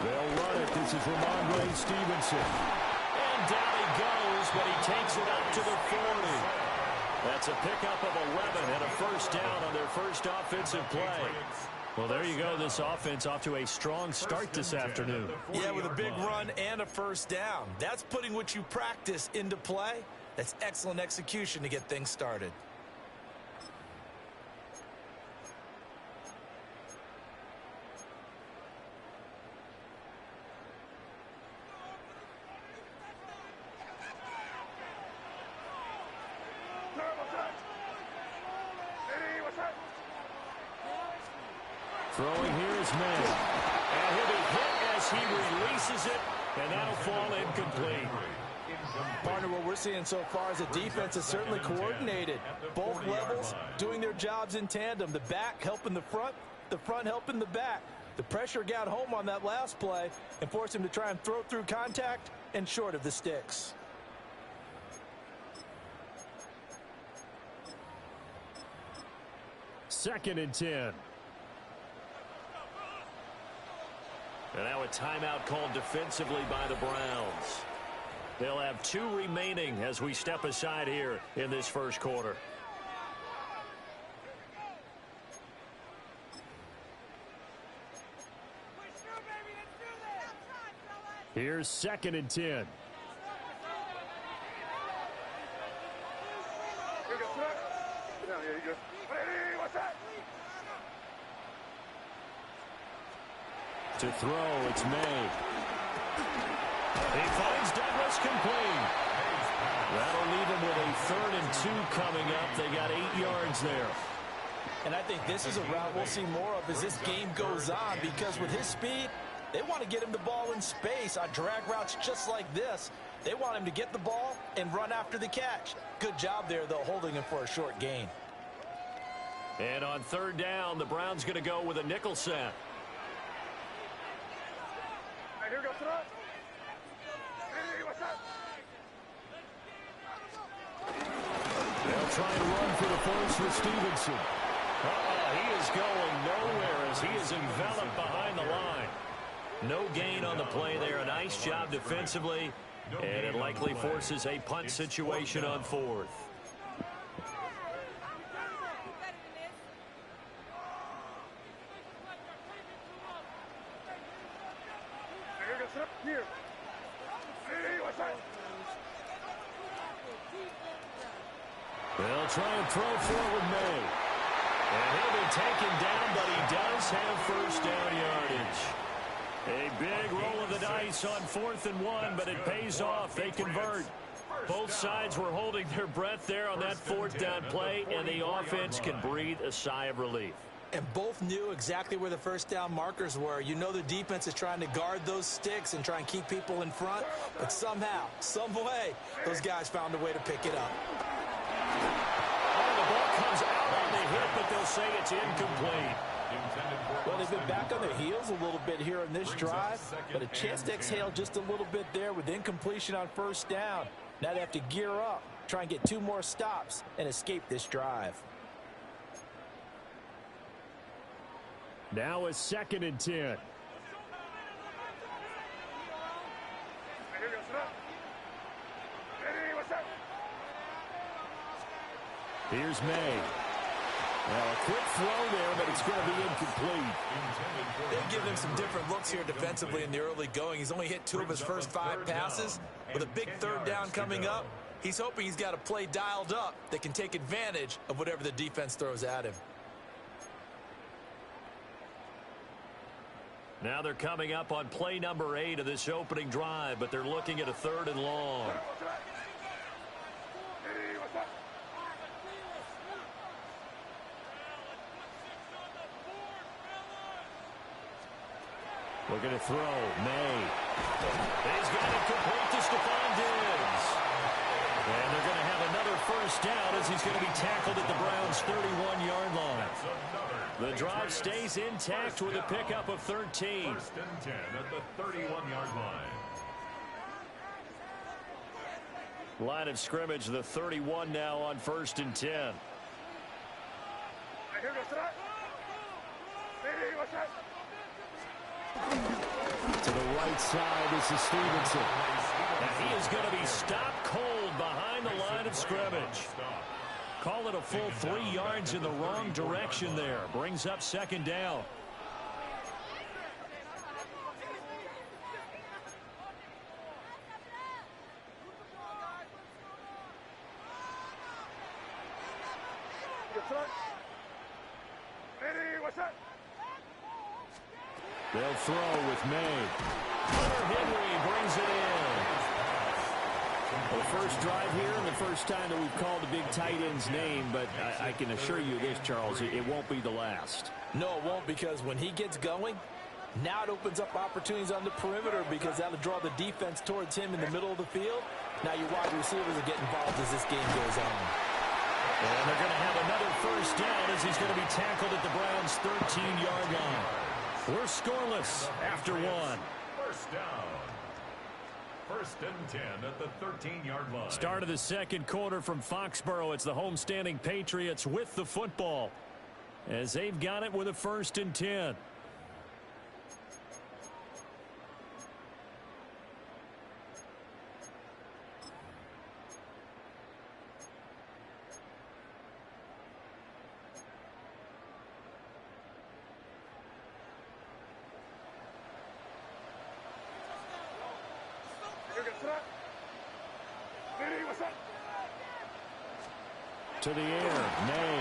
S10: They'll run it. This is Ramondre Stevenson.
S8: And down he goes, but he takes it up to the 40. That's a pickup of 11 and a first down on their first offensive play.
S10: Well, there you go. This offense off to a strong start this afternoon.
S9: Yeah, with a big run and a first down. That's putting what you practice into play. That's excellent execution to get things started.
S10: Throwing here is May. And he'll be hit as he releases it, and that'll fall incomplete.
S9: Partner, what we're seeing so far is the defense is certainly coordinated. Both levels doing their jobs in tandem. The back helping the front helping the back. The pressure got home on that last play and forced him to try and throw through contact and short of the sticks.
S10: Second and 10.
S8: And now a timeout called defensively by the Browns. They'll have 2 remaining as we step aside here in this first quarter.
S10: Here's second and 10.
S2: Here you go, sir. Sit down here, you go. Hey, what's that?
S10: To throw, it's May.
S8: He finds Douglas complete.
S10: That'll leave him with a 3rd and 2 coming up. They got 8 yards there.
S9: And I think this is a route we'll see more of as this game goes on, because with his speed, they want to get him the ball in space on drag routes just like this. They want him to get the ball and run after the catch. Good job there, though, holding him for a short gain.
S8: And on 3rd down, the Browns going to go with a nickel set.
S2: Hey, here we go, sir. Hey, what's that?
S10: They'll try and run for the first with Stevenson.
S8: He is going nowhere as he is enveloped behind the line. No gain on the play there. A nice job defensively, and it likely forces a punt situation on 4th.
S2: Here we go, sir. Here. Hey, what's that?
S10: They'll try and throw forward May.
S8: And he'll be taken down, but he does have first down yardage. A big roll of the dice on 4th and 1, but it pays off. They convert. Both sides were holding their breath there on that 4th down play, and the offense can breathe a sigh of relief.
S9: And both knew exactly where the first down markers were. You know the defense is trying to guard those sticks and try and keep people in front, but somehow, some way, those guys found a way to pick it up.
S8: The ball comes out on the hit, but they'll say it's incomplete.
S9: Well, they've been back on their heels a little bit here in this drive, but a chance to exhale just a little bit there with incompletion on first down. Now they have to gear up, try and get 2 more stops, and escape this drive.
S10: Now a 2nd and 10.
S2: Here we go, sir. Hey, what's that?
S10: Here's May. Well, a quick throw there, but it's going to be incomplete.
S9: They've given him some different looks here defensively in the early going. He's only hit 2 of his first 5 passes. With a big 3rd down coming up, he's hoping he's got a play dialed up that can take advantage of whatever the defense throws at him.
S8: Now they're coming up on play number 8 of this opening drive, but they're looking at a 3rd and long.
S2: Hey, what's that?
S10: Looking to throw. May.
S8: He's got it complete to Stephon Diggs. And they're going to have another first down as he's going to be tackled at the Browns' 31-yard line. The drive stays intact with a pickup of 13.
S3: 1st and 10 at the 31-yard line.
S8: Line of scrimmage, the 31 now on 1st and 10.
S2: Hey, here we go, sir. Hey, what's that?
S10: To the right side, this is Stevenson.
S8: And he is going to be stopped cold behind the line of scrimmage. Call it a full 3 yards in the wrong direction there. Brings up 2nd down.
S2: Hey, what's that?
S10: They'll throw with May.
S8: Hunter Henry brings it in.
S10: Well, the first drive here and the first time that we've called the big tight end's name, but I can assure you this, Charles, it won't be the last.
S9: No, it won't, because when he gets going, now it opens up opportunities on the perimeter because that'll draw the defense towards him in the middle of the field. Now your wide receivers will get involved as this game goes on.
S10: And they're going to have another first down as he's going to be tackled at the Browns' 13-yard line. We're scoreless after one.
S3: First down. First and 10 at the 13-yard line.
S10: Start of the second quarter from Foxborough. It's the homestanding Patriots with the football as they've got it with a first and 10. To the air, May.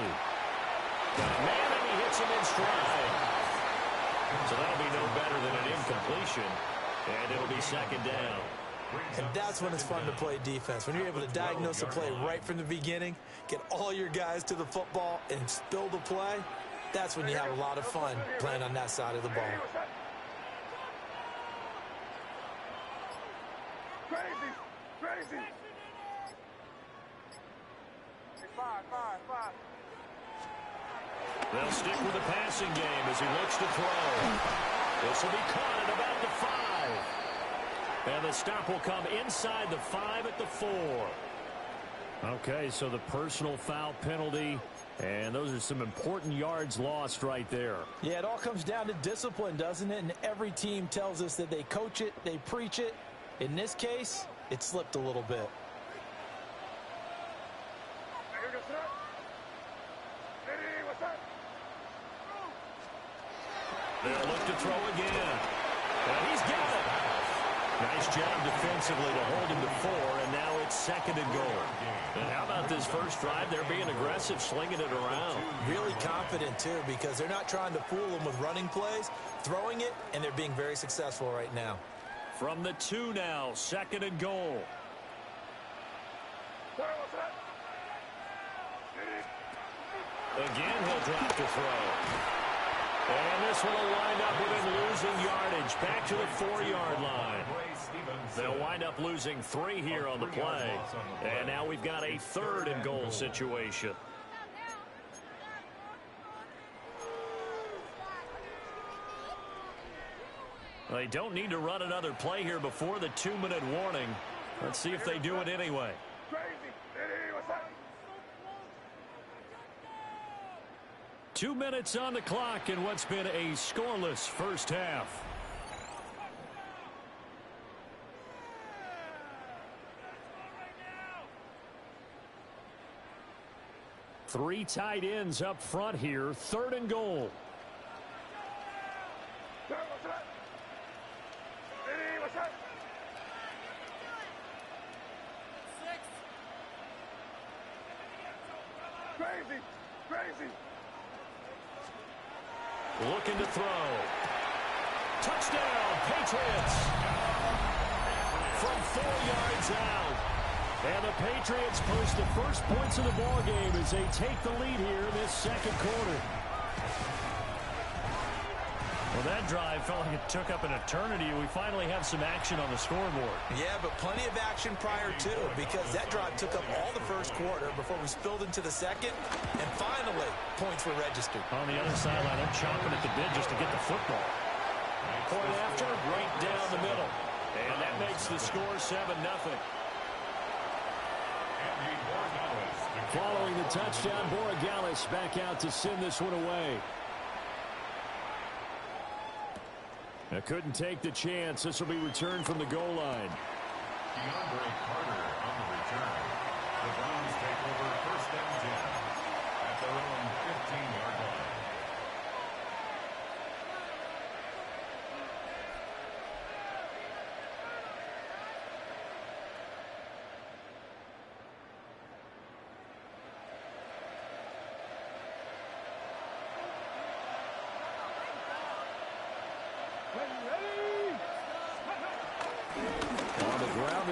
S10: Got a man, and he hits him in stride. So that'll be no better than an incompletion, and it'll be second down.
S9: And that's when it's fun to play defense. When you're able to diagnose a play right from the beginning, get all your guys to the football, and spill the play, that's when you have a lot of fun playing on that side of the ball.
S2: Crazy.
S10: They'll stick with the passing game as he looks to throw. This will be caught at about the 5. And the stop will come inside the 5 at the 4. Okay, so the personal foul penalty, and those are some important yards lost right there.
S9: Yeah, it all comes down to discipline, doesn't it? And every team tells us that they coach it, they preach it. In this case, it slipped a little bit.
S10: They'll look to throw again. And he's got it. Nice job defensively to hold him to 4, and now it's second and goal. And how about this first drive? They're being aggressive, slinging it around.
S9: Really confident, too, because they're not trying to fool them with running plays, throwing it, and they're being very successful right now.
S10: From the 2 now, second and goal. Again, he'll drop to throw. And this one will wind up with him losing yardage back to the 4-yard line. They'll wind up losing 3 here on the play. And now we've got a third and goal situation. They don't need to run another play here before the 2-minute warning. Let's see if they do it anyway. 2 minutes on the clock in what's been a scoreless first half. Three tight ends up front here, third and goal.
S2: Crazy.
S10: Looking to throw. Touchdown, Patriots. From 4 yards out. And the Patriots post the first points of the ball game as they take the lead here in this second quarter. Well, that drive felt like it took up an eternity. We finally have some action on the scoreboard.
S9: Yeah, but plenty of action prior to, because that drive took up all the first quarter before we spilled into the second, and finally, points were registered.
S10: On the other sideline, they're chomping at the bit just to get the football. Point after, right down the middle. And that makes the score 7-0. Following the touchdown, Borregales back out to send this one away. Now couldn't take the chance. This will be returned from the goal line.
S3: DeAndre Carter on the return. The Browns take over first and 10 at their own 15-yard line.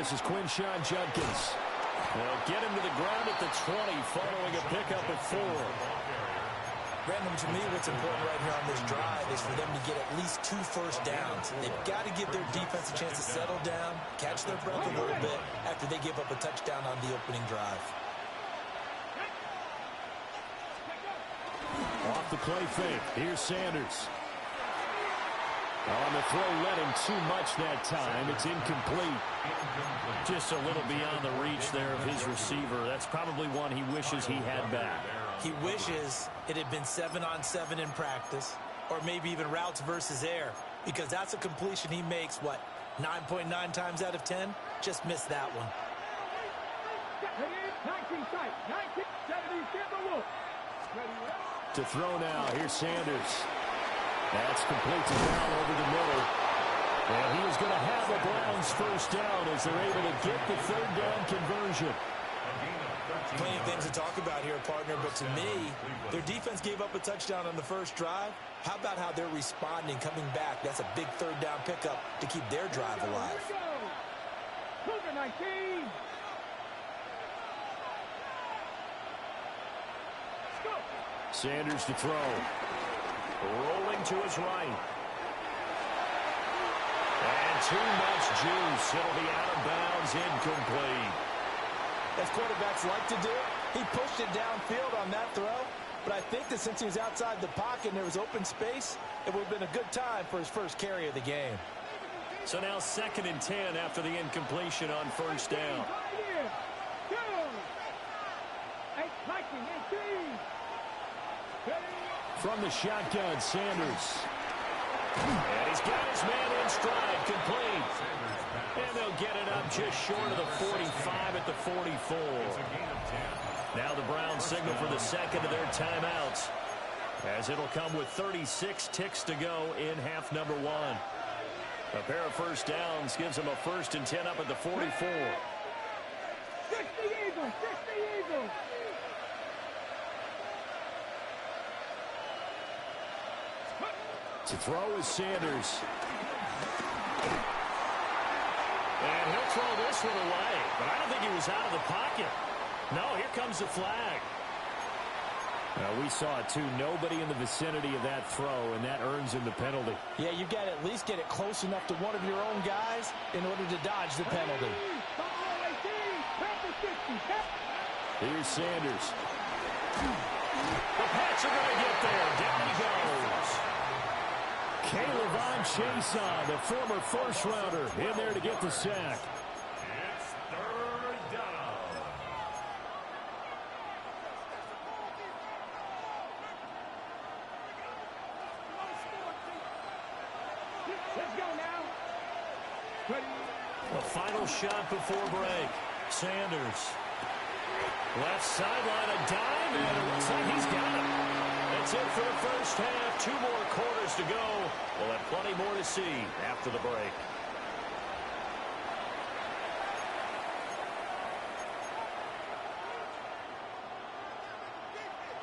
S10: This is Quinshawn Judkins.
S8: They'll get him to the ground at the 20 following a pickup of 4.
S9: Random, to me, what's important right here on this drive is for them to get at least 2 first downs. They've got to give their defense a chance to settle down, catch their breath a little bit after they give up a touchdown on the opening drive.
S10: Off the play fake. Here's Sanders. On the throw, led him too much that time. It's incomplete.
S8: Just a little beyond the reach there of his receiver. That's probably one he wishes he had back.
S9: He wishes it had been 7-on-7 in practice, or maybe even routes versus air, because that's a completion he makes, 9.9 times out of 10? Just missed that one.
S2: 19 sight, 19, 70, get the look.
S10: To throw now, here's Sanders. That's complete to down over the middle. And he is going to have the Browns first down as they're able to get the third down conversion.
S9: Plenty of things to talk about here, partner, but to me, their defense gave up a touchdown on the first drive. How about how they're responding, coming back? That's a big third down pickup to keep their drive alive.
S2: Cougar 19.
S10: Sanders to throw.
S8: Rolling to his right. And too much juice. It'll be out of bounds, incomplete.
S9: As quarterbacks like to do, he pushed it downfield on that throw. But I think that since he was outside the pocket and there was open space, it would have been a good time for his first carry of the game.
S8: So now 2nd and 10 after the incompletion on first down.
S10: From the shotgun, Sanders.
S8: And he's got his man in stride, complete. And they'll get it up just short of the 45 at the 44. Now the Browns signal for the second of their timeouts, as it'll come with 36 ticks to go in half number 1. A pair of first downs gives them a 1st and 10 up at the 44.
S2: 60 Eagles, 60 Eagles.
S10: To throw is Sanders.
S8: And he'll throw this one away, but I don't think he was out of the pocket. No, here comes the flag.
S10: We saw it, too. Nobody in the vicinity of that throw, and that earns him the penalty.
S9: Yeah, you've got to at least get it close enough to one of your own guys in order to dodge the penalty.
S10: Here's Sanders.
S8: The Pats are going to get there. Down he goes.
S10: Caleb Chason, the former first-rounder, in there to get the sack.
S3: It's 3rd down.
S2: Let's go now.
S8: The final shot before break. Sanders. Left sideline, a dime, and it looks like he's got it. That's it for the first half. 2 more quarters to go. We'll have plenty more to see after the break.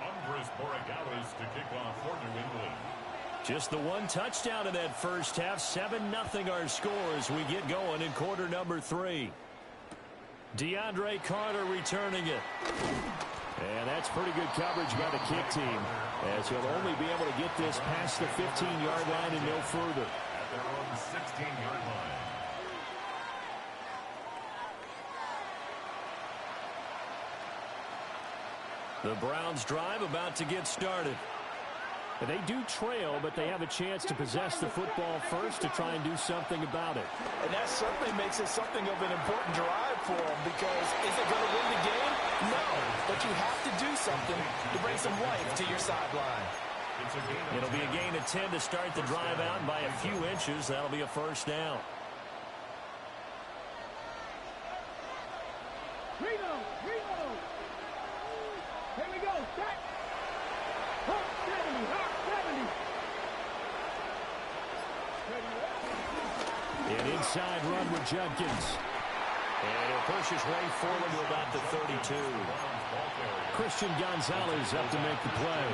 S3: Andres Borregales to kick off for New England.
S8: Just the 1 touchdown in that first half. 7-0 our score as we get going in quarter number 3. DeAndre Carter returning it.
S10: And that's pretty good coverage by the kick team, as he'll only be able to get this past the 15-yard line and no further.
S3: At their own 16-yard line.
S8: The Browns drive about to get started.
S10: They do trail, but they have a chance to possess the football first to try and do something about it.
S9: And that certainly makes it something of an important drive for them, because is it going to win the game? No, but you have to do something to bring some life to your sideline.
S8: It'll be a gain of 10 to start the drive out, and by a few inches, that'll be a first down.
S2: Reload. Here we go. Set. Hawk 70. Hawk 70.
S10: An inside run with Judkins.
S8: And he'll push his way forward to about the 32.
S10: Christian Gonzalez up to make the play.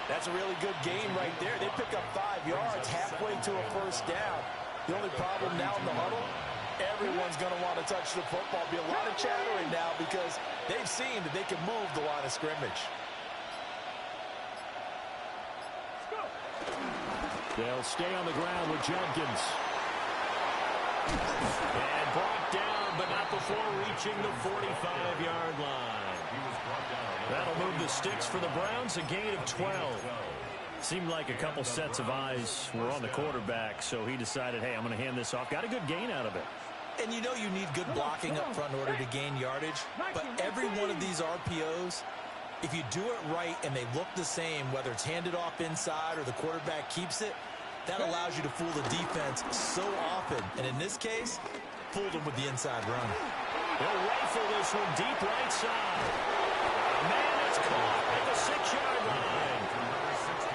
S9: That's a really good game right there. They pick up 5 yards halfway to a first down. The only problem now in the huddle, Everyone's going to want to touch the football. Be a lot of chattering now because they've seen that they can move the line of scrimmage.
S10: They'll stay on the ground with Jenkins. And brought down, but not before reaching the 45-yard line. That'll move the sticks for the Browns, a gain of 12. Seemed like a couple sets of eyes were on the quarterback, so he decided, hey, I'm going to hand this off. Got a good gain out of it.
S9: And you know you need good blocking up front in order to gain yardage, but every one of these RPOs, if you do it right and they look the same, whether it's handed off inside or the quarterback keeps it, that allows you to fool the defense so often. And in this case, fooled them with the inside run.
S10: They'll rifle this one deep right side. Man, it's caught at the 6-yard line.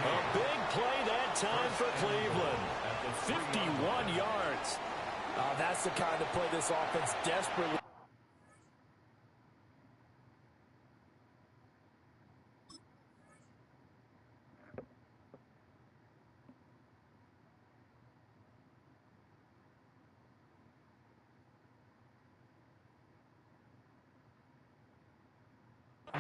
S10: A big play that time for Cleveland. 51 yards.
S9: That's the kind of play this offense desperately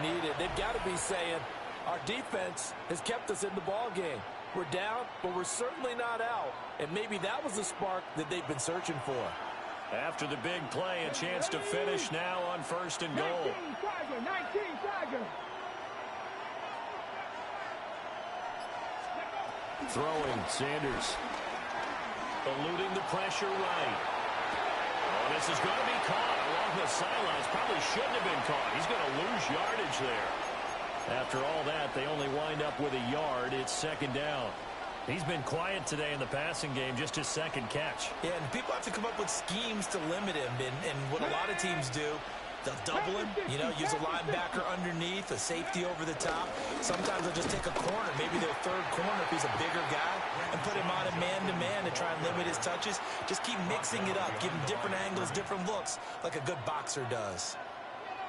S9: needed. They've got to be saying, our defense has kept us in the ball game. We're down, but we're certainly not out. And maybe that was the spark that they've been searching for.
S10: After the big play, a chance to finish now on 1st and goal.
S2: 19 Tiger.
S10: Throwing, Sanders. Eluding the pressure right. Oh, this is going to be caught along the sidelines. Probably shouldn't have been caught. He's going to lose yardage there. After all that, they only wind up with a yard. It's 2nd down. He's been quiet today in the passing game, just his 2nd catch.
S9: Yeah, and people have to come up with schemes to limit him. And what a lot of teams do, they'll double him, use a linebacker underneath, a safety over the top. Sometimes they'll just take a corner, maybe their 3rd corner if he's a bigger guy, and put him on a man-to-man to try and limit his touches. Just keep mixing it up, give him different angles, different looks, like a good boxer does.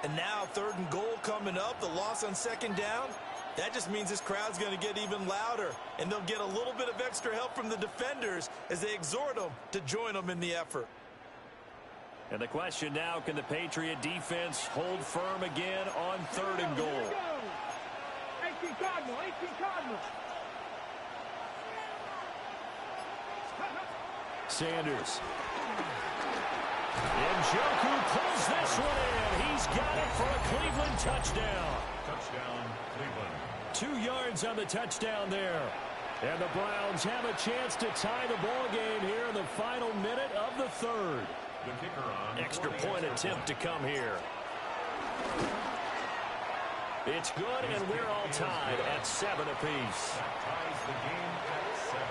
S9: And now 3rd and goal coming up, the loss on 2nd down. That just means this crowd's going to get even louder, and they'll get a little bit of extra help from the defenders as they exhort them to join them in the effort.
S10: And the question now, can the Patriot defense hold firm again on 3rd and goal?
S2: 18 Cardinal.
S10: Sanders. Njoku pulls this one in. He's got it for a Cleveland touchdown.
S3: Touchdown, Cleveland.
S10: 2 yards on the touchdown there. And the Browns have a chance to tie the ball game here in the final minute of the 3rd.
S3: The kicker on.
S10: Extra point attempt to come here. It's good, and we're all tied at 7 apiece.
S3: That ties the game at 7.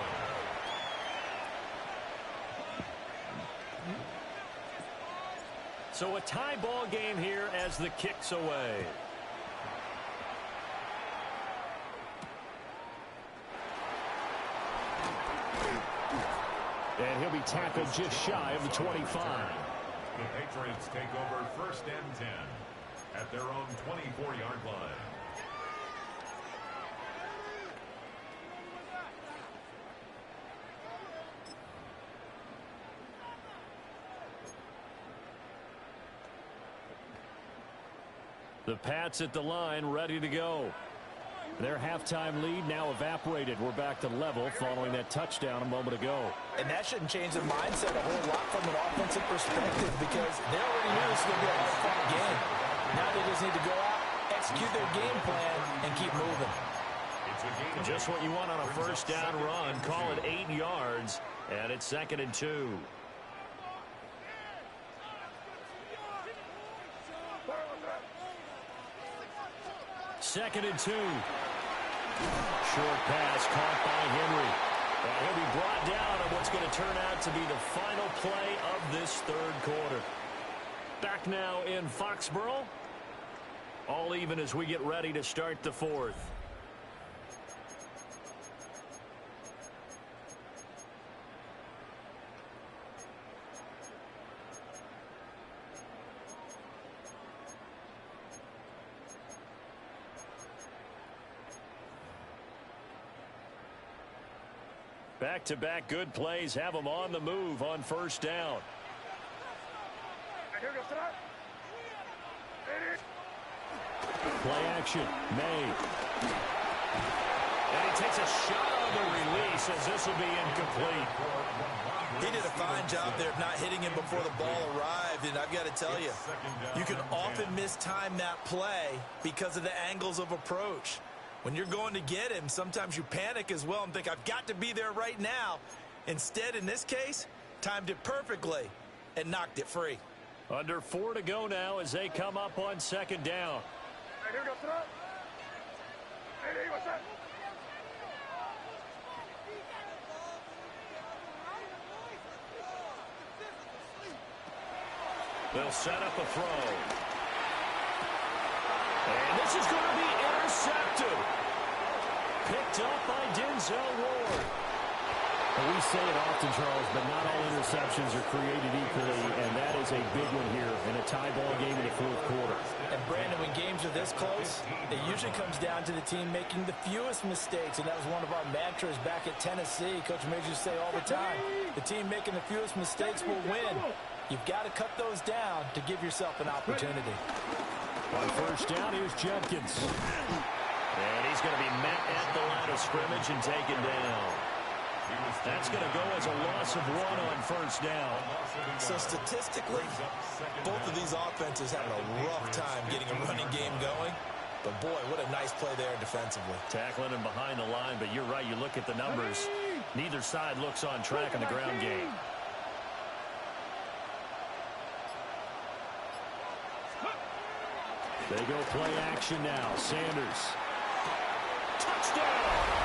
S10: So a tie ball game here as the kick's away. And he'll be tackled just shy of the 25.
S3: The Patriots take over 1st and 10 at their own 24-yard line.
S10: The Pats at the line, ready to go. Their halftime lead now evaporated. We're back to level following that touchdown a moment ago.
S9: And that shouldn't change their mindset a whole lot from an offensive perspective because they already knew this was going to be a hard-fought game. Now they just need to go out, execute their game plan, and keep moving.
S10: Just what you want on a 1st down run. Call it 8 yards, and it's 2nd and 2. 2nd and 2. Short pass caught by Henry. And he'll be brought down on what's going to turn out to be the final play of this 3rd quarter. Back now in Foxborough. All even as we get ready to start the 4th. Back-to-back good plays have them on the move on 1st down. Play action. May.
S8: And he takes a shot on the release as this will be incomplete.
S9: He did a fine job there of not hitting him before the ball arrived, and I've got to tell you, you can often mistime that play because of the angles of approach. When you're going to get him, sometimes you panic as well and think, I've got to be there right now. Instead, in this case, timed it perfectly and knocked it free.
S10: Under 4 to go now as they come up on second down.
S8: They'll set up a throw. And this is going to be intercepted. Picked up by Denzel Ward.
S10: Well, we say it often, Charles, but not all interceptions are created equally, and that is a big one here in a tie ball game in the fourth quarter.
S9: And, Brandon, when games are this close, it usually comes down to the team making the fewest mistakes, and that was one of our mantras back at Tennessee. Coach Major used to say all the time, the team making the fewest mistakes will win. You've got to cut those down to give yourself an opportunity.
S10: On first down, here's Judkins.
S8: And he's going to be met at the line of scrimmage and taken down. That's going to go as a loss of 1 on first down.
S9: So statistically, both of these offenses having a rough time getting a running game going. But, boy, what a nice play there defensively.
S8: Tackling him behind the line, but you're right. You look at the numbers. Neither side looks on track in the ground game.
S10: They go play action now. Sanders.
S8: Touchdown!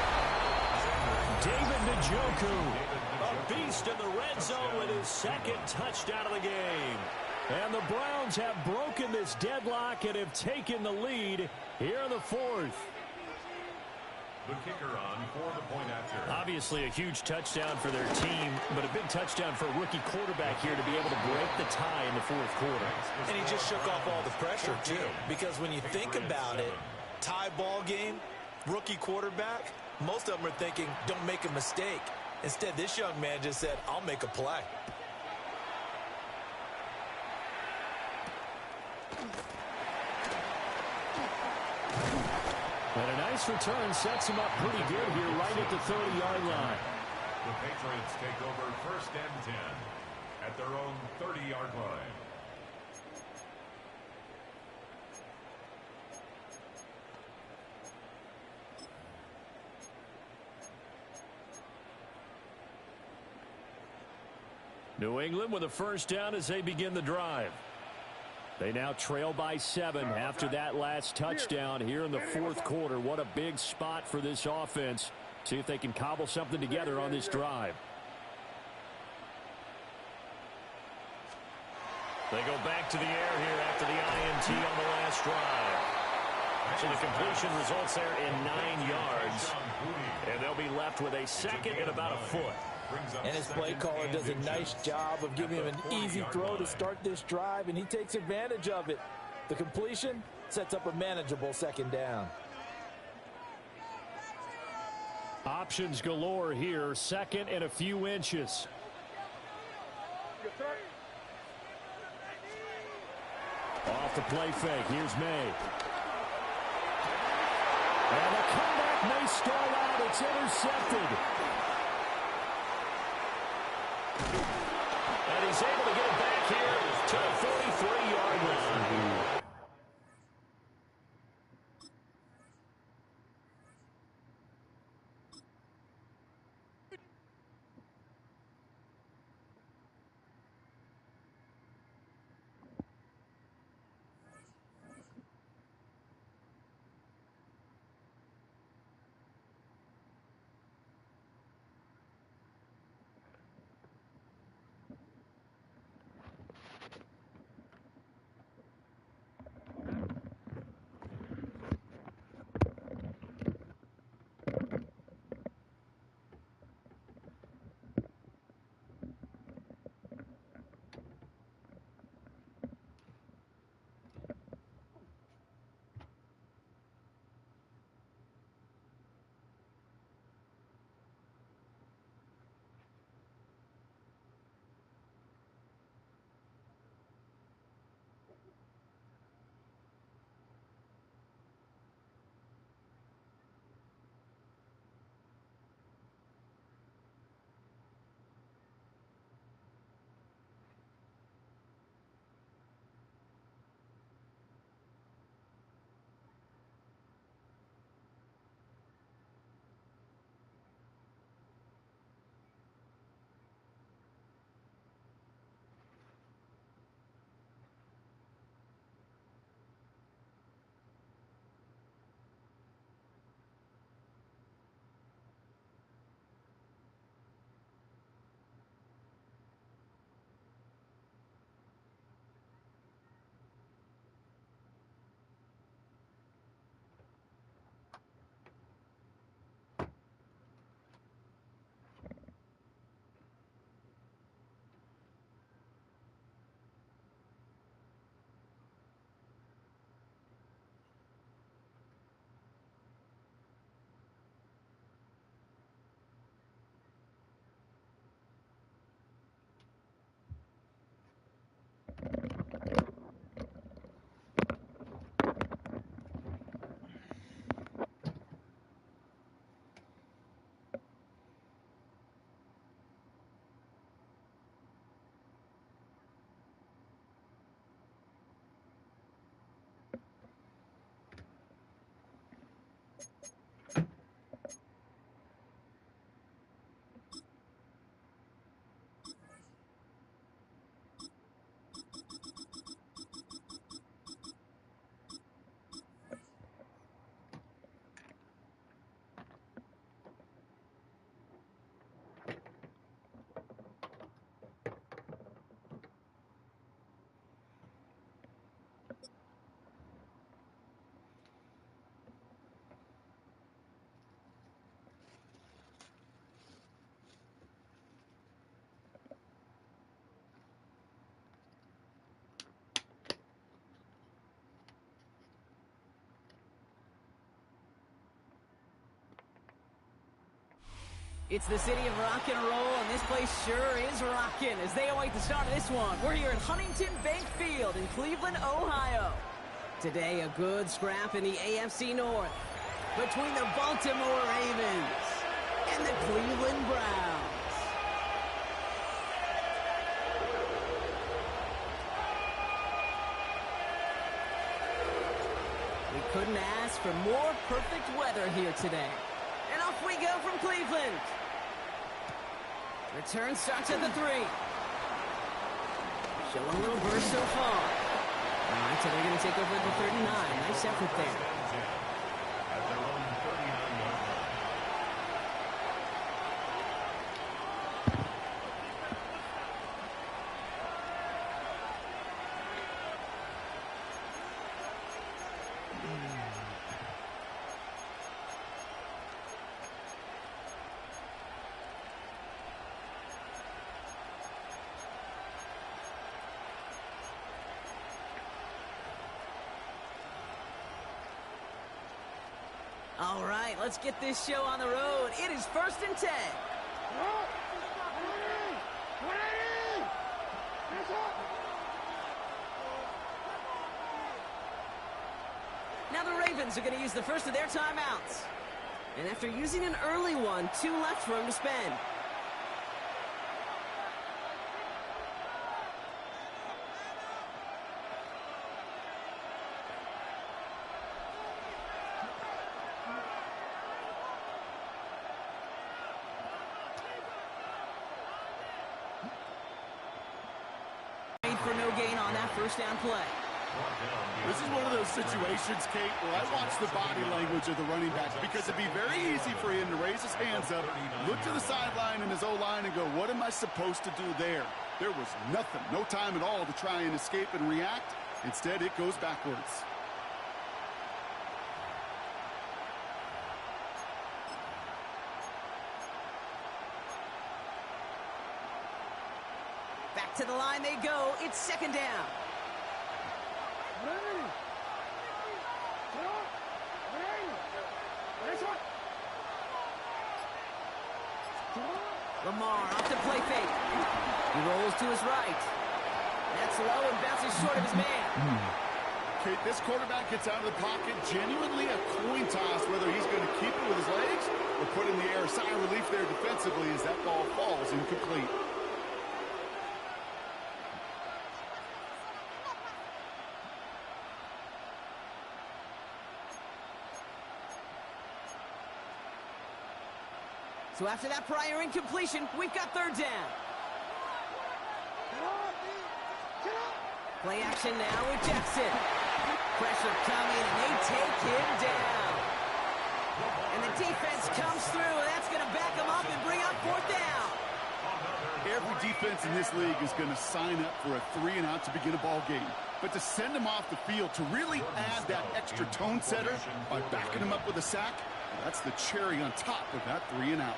S8: David Njoku, a beast in the red zone with his second touchdown of the game.
S10: And the Browns have broken this deadlock and have taken the lead here in the fourth.
S3: The kicker on for the point after.
S10: Obviously a huge touchdown for their team, but a big touchdown for a rookie quarterback here to be able to break the tie in the fourth quarter.
S9: And he just shook off all the pressure, too. Because when you think about it, tie ball game, rookie quarterback, most of them are thinking, don't make a mistake. Instead, this young man just said, I'll make a play.
S10: And a nice return sets him up pretty good here right at the 30-yard line.
S3: The Patriots take over first and 10 at their own 30-yard line.
S10: New England with a first down as they begin the drive. They now trail by 7 after that last touchdown here in the fourth quarter. What a big spot for this offense. See if they can cobble something together on this drive.
S8: They go back to the air here after the INT on the last drive. So the completion results there in 9 yards. And they'll be left with a second and about a foot.
S9: And his play caller does a nice job of giving him an easy throw to start this drive, and he takes advantage of it. The completion sets up a manageable second down.
S10: Options galore here. Second and a few inches. Off the play fake. Here's May. And the comeback may stall out. It's intercepted.
S8: And he's able to get it back here to the 43-yard line.
S6: It's the city of rock and roll, and this place sure is rocking as they await the start of this one. We're here at Huntington Bank Field in Cleveland, Ohio. Today, a good scrap in the AFC North between the Baltimore Ravens and the Cleveland Browns. We couldn't ask for more perfect weather here today. And off we go from Cleveland. Return starts at the 3. Showing a little burst so far. All right, so they're going to take over at the 39. Nice effort there.
S3: At their own 39-yard line.
S6: All right, let's get this show on the road. It is 1st and 10. Now the Ravens are going to use the first of their timeouts. And after using an early one, 2 left for them to spend. For no gain on that first down play.
S7: This is one of those situations, Kate, where I watch the body language of the running back because it'd be very easy for him to raise his hands up, look to the sideline in his O-line and go, what am I supposed to do there? There was nothing, no time at all to try and escape and react. Instead, it goes backwards.
S6: Back to the line they go. It's 2nd down. Lamar off the play fake. He rolls to his right. That's low and bounces short of his man.
S7: Kate, this quarterback gets out of the pocket, genuinely a coin toss whether he's going to keep it with his legs or put in the air. A sigh of relief there defensively as that ball falls incomplete.
S6: So after that prior incompletion, we've got 3rd down. Play action now with Jackson. Pressure coming, and they take him down. And the defense comes through, and that's going to back him up and bring up 4th down.
S7: Every defense in this league is going to sign up for a 3-and-out to begin a ball game. But to send him off the field, to really add that extra tone setter by backing him up with a sack, that's the cherry on top of that 3-and-out.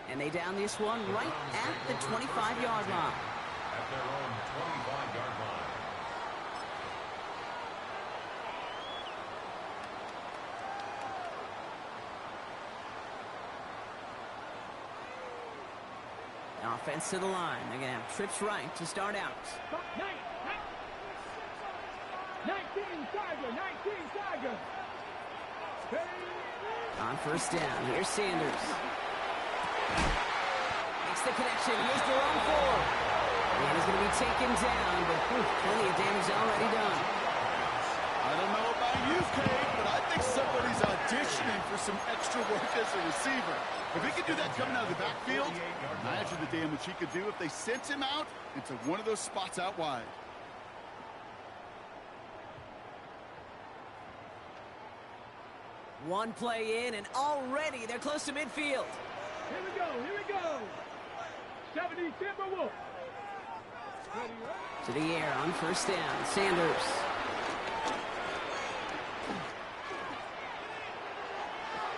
S6: And they down this one right at the 25-yard line.
S3: At their own 25-yard line.
S6: Offense to the line. They're going to have trips right to start out.
S2: 19 Tiger.
S6: On 1st down, here's Sanders. Makes the connection. Here's Jerome Ford. And he's going to be taken down, but plenty of damage already done.
S7: I don't know about you, Kate, but I think somebody's auditioning for some extra work as a receiver. If he could do that coming out of the backfield, imagine the damage he could do if they sent him out into one of those spots out wide.
S6: One play in, and already they're close to midfield.
S2: Here we go. 70 Timberwolves.
S6: To the air on 1st down. Sanders.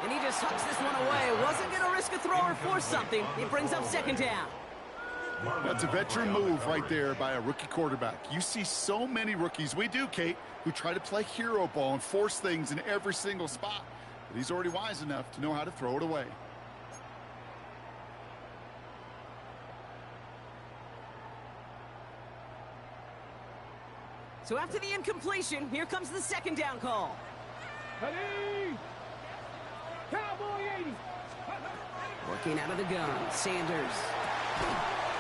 S6: And he just hucks this one away. Wasn't going to risk a throw or force something. It brings up 2nd down.
S7: That's a veteran move right there by a rookie quarterback. You see so many rookies, we do, Kate, who try to play hero ball and force things in every single spot. But he's already wise enough to know how to throw it away.
S6: So after the incompletion, here comes the second down call.
S2: Ready? Cowboy 80.
S6: Working out of the gun, Sanders.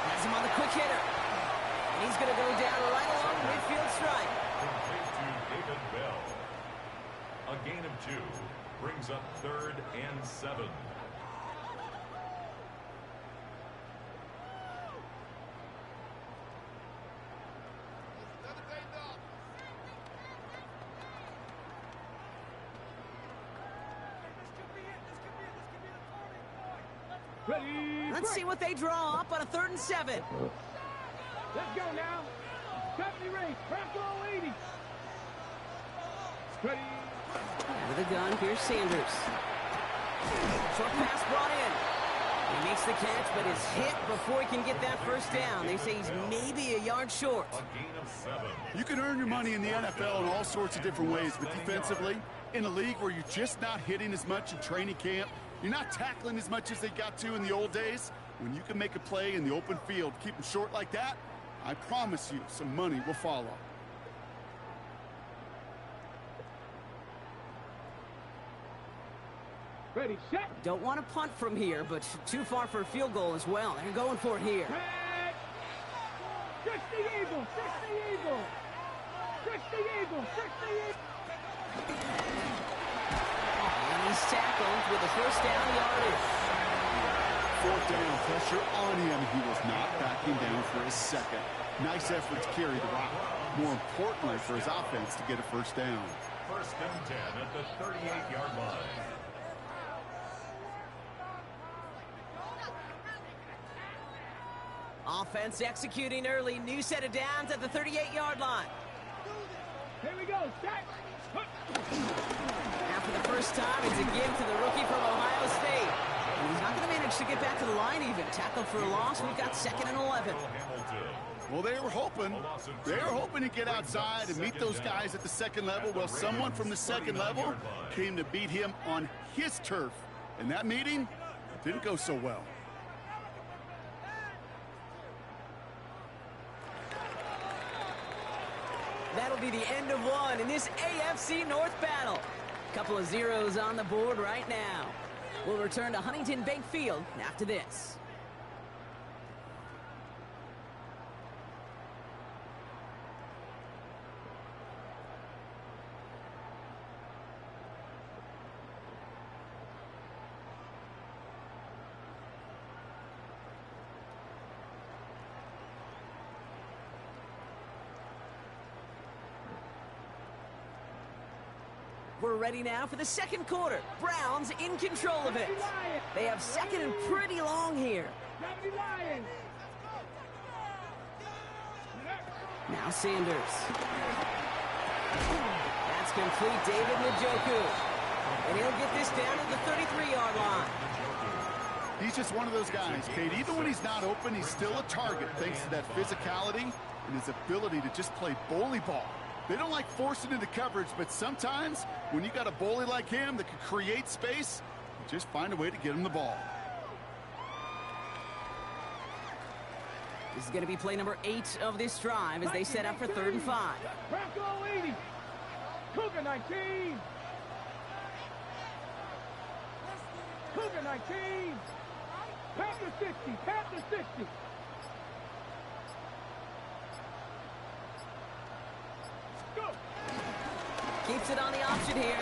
S6: Has him on the quick hitter. And he's going to go down right along the midfield stripe.
S3: Complete to David Bell. A gain of 2 brings up 3rd and 7.
S2: Ready?
S6: Let's see what they draw up on a 3rd and 7.
S2: Let's go now. 70 race. Crack all 80. Ready?
S6: Out of the gun, here's Sanders. Short pass brought in. He makes the catch, but is hit before he can get that first down. They say he's maybe a yard short.
S3: A gain of 7.
S7: You can earn your money in the NFL in all sorts of different ways, but defensively, in a league where you're just not hitting as much in training camp, you're not tackling as much as they got to in the old days, when you can make a play in the open field, keep them short like that, I promise you some money will follow.
S2: Ready, set.
S6: Don't want to punt from here, but too far for a field goal as well. They're going for it here.
S2: Set. 60 Eagles. 60 Eagles. 60 Eagles. 60 Eagles.
S6: And he's tackled with a first down yardage.
S7: 4th down, pressure on him. He was not backing down for his second. Nice effort to carry the rock. More importantly for his offense to get a first down.
S3: 1st and 10 at the 38-yard line.
S6: Offense executing early. New set of downs at the 38-yard line.
S2: Here we go. Set.
S6: Now for the first time, it's a give to the rookie from Ohio State. And he's not going to manage to get back to the line even. Tackled for a loss. We've got 2nd and 11.
S7: Well, they were hoping to get outside and meet those guys at the second level. Well, someone from the second level came to beat him on his turf. And that meeting didn't go so well.
S6: That'll be the end of one in this AFC North battle. Couple of zeros on the board right now. We'll return to Huntington Bank Field after this. We're ready now for the second quarter. Browns in control of it. They have 2nd and pretty long here. Now Sanders. That's complete. David Njoku. And he'll get this down at the 33-yard line.
S7: He's just one of those guys, Kate. Even when he's not open, he's still a target thanks to that physicality and his ability to just play bully ball. They don't like forcing into coverage, but sometimes when you got a bully like him that can create space, you just find a way to get him the ball.
S6: This is going to be play number 8 of this drive as they set up for 3rd and 5.
S2: Bronco 80. Cougar 19. Cougar 19. Panther 60. Panther 60.
S6: Keeps it on the option here.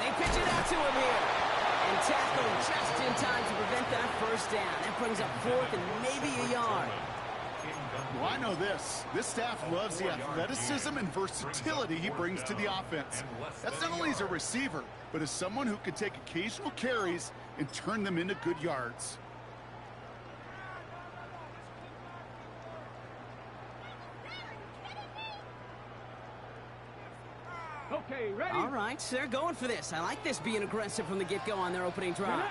S6: They pitch it out to him here. And tackled just in time to prevent that first down. That brings up 4th and maybe a yard.
S7: Well, I know this. This staff loves the athleticism and versatility he brings to the offense. That's not only as a receiver, but as someone who can take occasional carries and turn them into good yards.
S2: Okay, ready?
S6: All right, they're going for this. I like this being aggressive from the get-go on their opening drive.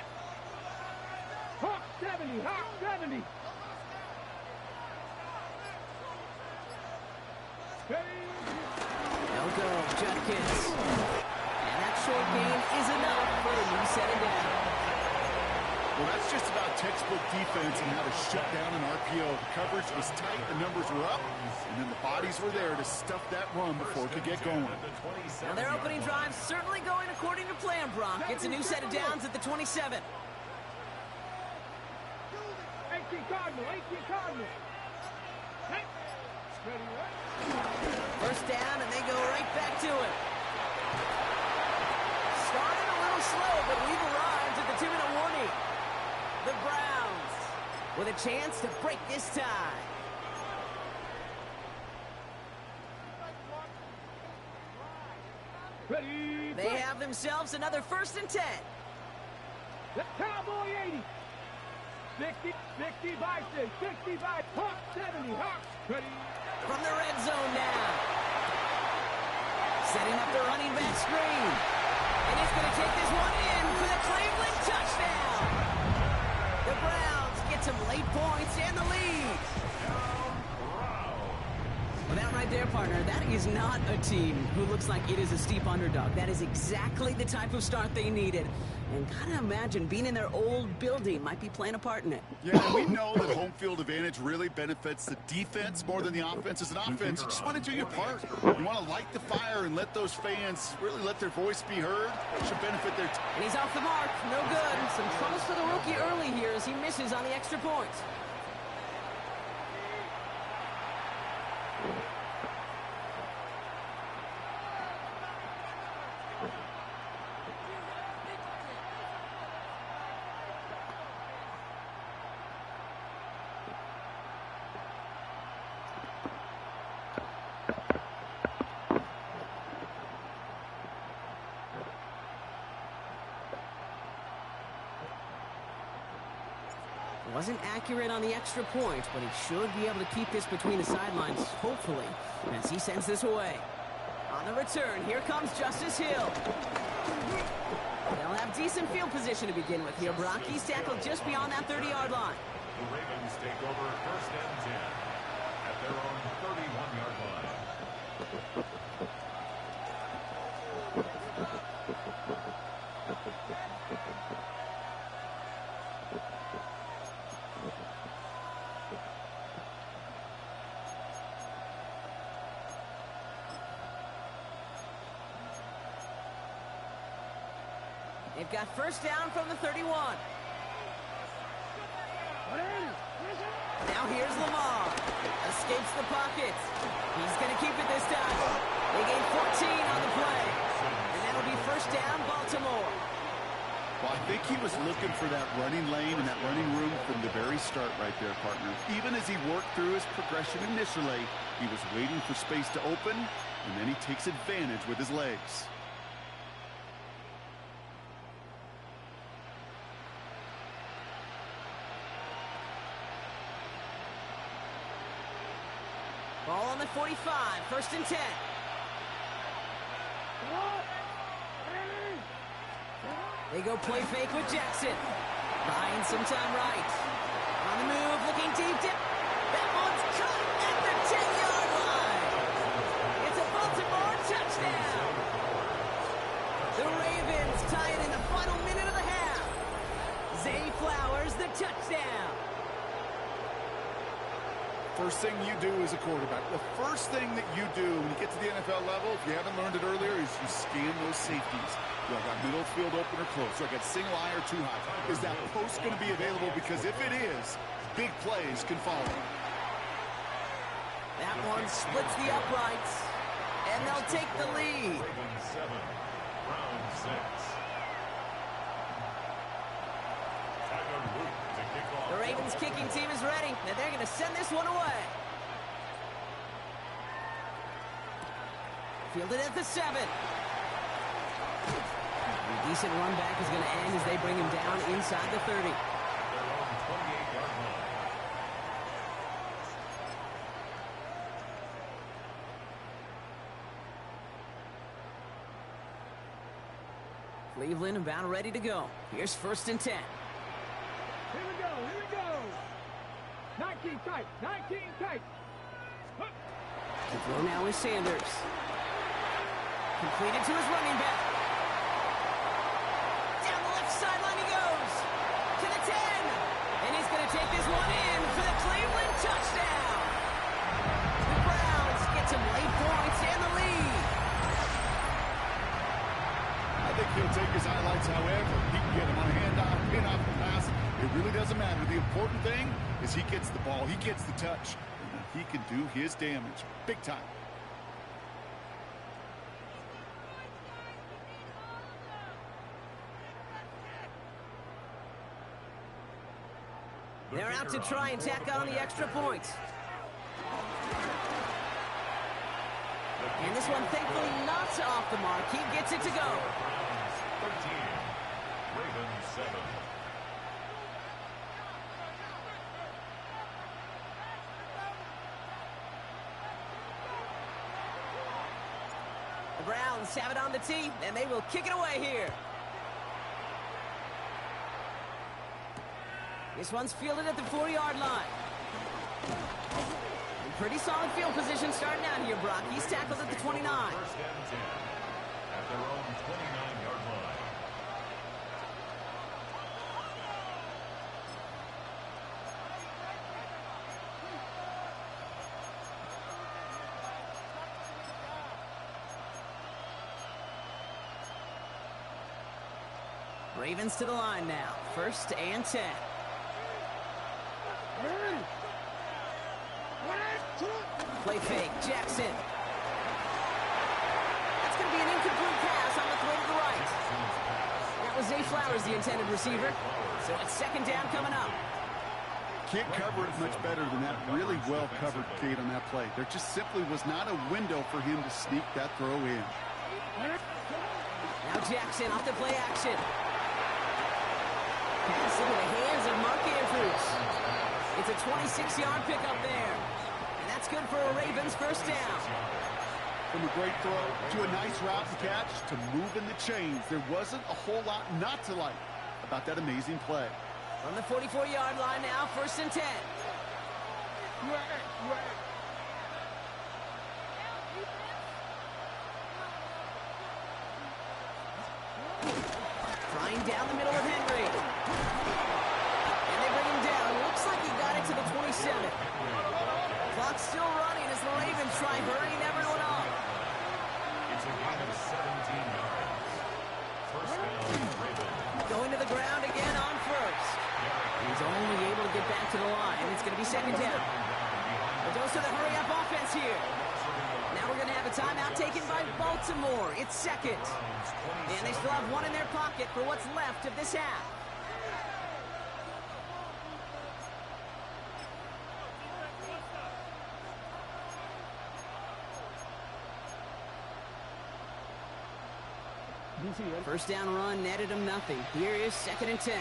S2: Hawk 70, Hawk 70.
S6: No go, Judkins. And that short gain is enough for a new set of down.
S7: Well, that's just about textbook defense and how to shut down an RPO. The coverage was tight, the numbers were up, and then the bodies were there to stuff that run before it could get going.
S6: Now their opening drive certainly going according to plan, Bronk. It's a new set of downs at the 27.
S2: 18 Cardinal, 18 Cardinal. Hey.
S6: First down, and they go right back to it. Started a little slow, but we've arrived at the 2-minute warning. The Browns with a chance to break this tie.
S2: Ready.
S6: They have themselves another 1st and 10.
S2: The Cowboy 80. 60, 60 by 6, 60 by Hawk 70. Hawk. Ready.
S6: From the red zone now. Setting up the running back screen. And he's going to take this one in for the Cleveland touchdown. The Browns get some late points and the lead. Well, that right there, partner, that is not a team who looks like it is a steep underdog. That is exactly the type of start they needed. And gotta imagine being in their old building might be playing a part in it.
S7: Yeah, and we know that home field advantage really benefits the defense more than the offense. As an offense, you just want to do your part. You want to light the fire and let those fans really let their voice be heard. It should benefit their team.
S6: And he's off the mark. No good. Some troubles for the rookie early here as he misses on the extra point. Wasn't accurate on the extra point, but he should be able to keep this between the sidelines, hopefully, as he sends this away. On the return, here comes Justice Hill. They'll have decent field position to begin with here. Brock, he's tackled just beyond that 30-yard line.
S3: The Ravens take over 1st and 10 at their own 31-yard line.
S6: They've got 1st down from the 31. Now here's Lamar. Escapes the pocket. He's going to keep it this time. They gain 14 on the play. And that'll be 1st down, Baltimore.
S7: Well, I think he was looking for that running lane and that running room from the very start right there, partner. Even as he worked through his progression initially, he was waiting for space to open, and then he takes advantage with his legs.
S6: Ball on the 45, 1st and 10. They go play fake with Jackson. Buying some time right. On the move, looking deep. That one's caught at the 10-yard line. It's a Baltimore touchdown. The Ravens tie it in the final minute of the half. Zay Flowers, the touchdown.
S7: First thing you do as a quarterback, the first thing that you do when you get to the NFL level, if you haven't learned it earlier, is you scan those safeties. Do I got middle field open or close? Do I got single high or too high? Is that post going to be available? Because if it is, big plays can follow.
S6: That one splits the uprights, and they'll take the lead.
S3: Ravens 7, Browns 6.
S6: The Ravens kicking team is ready, and they're going to send this one away. Fielded at the 7. A decent run back is going to end as they bring him down inside the 30.
S3: Their own 28-yard line.
S6: Cleveland about ready to go. Here's 1st and 10.
S2: Here we go, here we go. 19 tight, 19 tight.
S6: The throw now is Sanders. Completed to his running back. Down the left sideline he goes. To the 10. And he's going to take this one in for the Cleveland touchdown. The Browns get some late points and the lead.
S7: I think he'll take his highlights however. He can get him on a handoff, pin off the pass. It really doesn't matter. The important thing is he gets the ball. He gets the touch. And he can do his damage. Big time.
S6: They're out to try and tack on the extra point. And this one, thankfully, not off the mark. He gets it to go.
S3: 13, Ravens 7.
S6: The Browns have it on the tee, and they will kick it away here. This one's fielded at the 4-yard line. And pretty solid field position starting out here, Brock. He's tackled at the 29.
S3: First and 10 at their own 29-yard line.
S6: Ravens to the line now. First and 10. Play fake, Jackson. That's going to be an incomplete pass on the throw to the right. That was Zay Flowers, the intended receiver. So it's second down coming up.
S7: Can't cover it much better than that. Really well covered gate on that play. There just simply was not a window for him to sneak that throw in.
S6: Now Jackson off the play action. Pass into the hands of Mark Andrews. It's a 26-yard pickup there. And that's good for a Ravens first down.
S7: From a great throw to a nice route and catch to moving the chains. There wasn't a whole lot not to like about that amazing play.
S6: From the 44-yard line now, first and 10. Trying down the middle with Henry. And they bring him down. Looks like he got it to the 27. Clock's still running as the Ravens try hurrying everyone up.
S3: It's a gain of 17 yards. First down, Ravens.
S6: Going to the ground again on first. He's only able to get back to the line. It's going to be second down. But goes to the hurry-up offense here. Now we're going to have a timeout taken by Baltimore. It's second. And they still have one in their pocket for what's left of this half. First down run netted him nothing. Here is second and 10.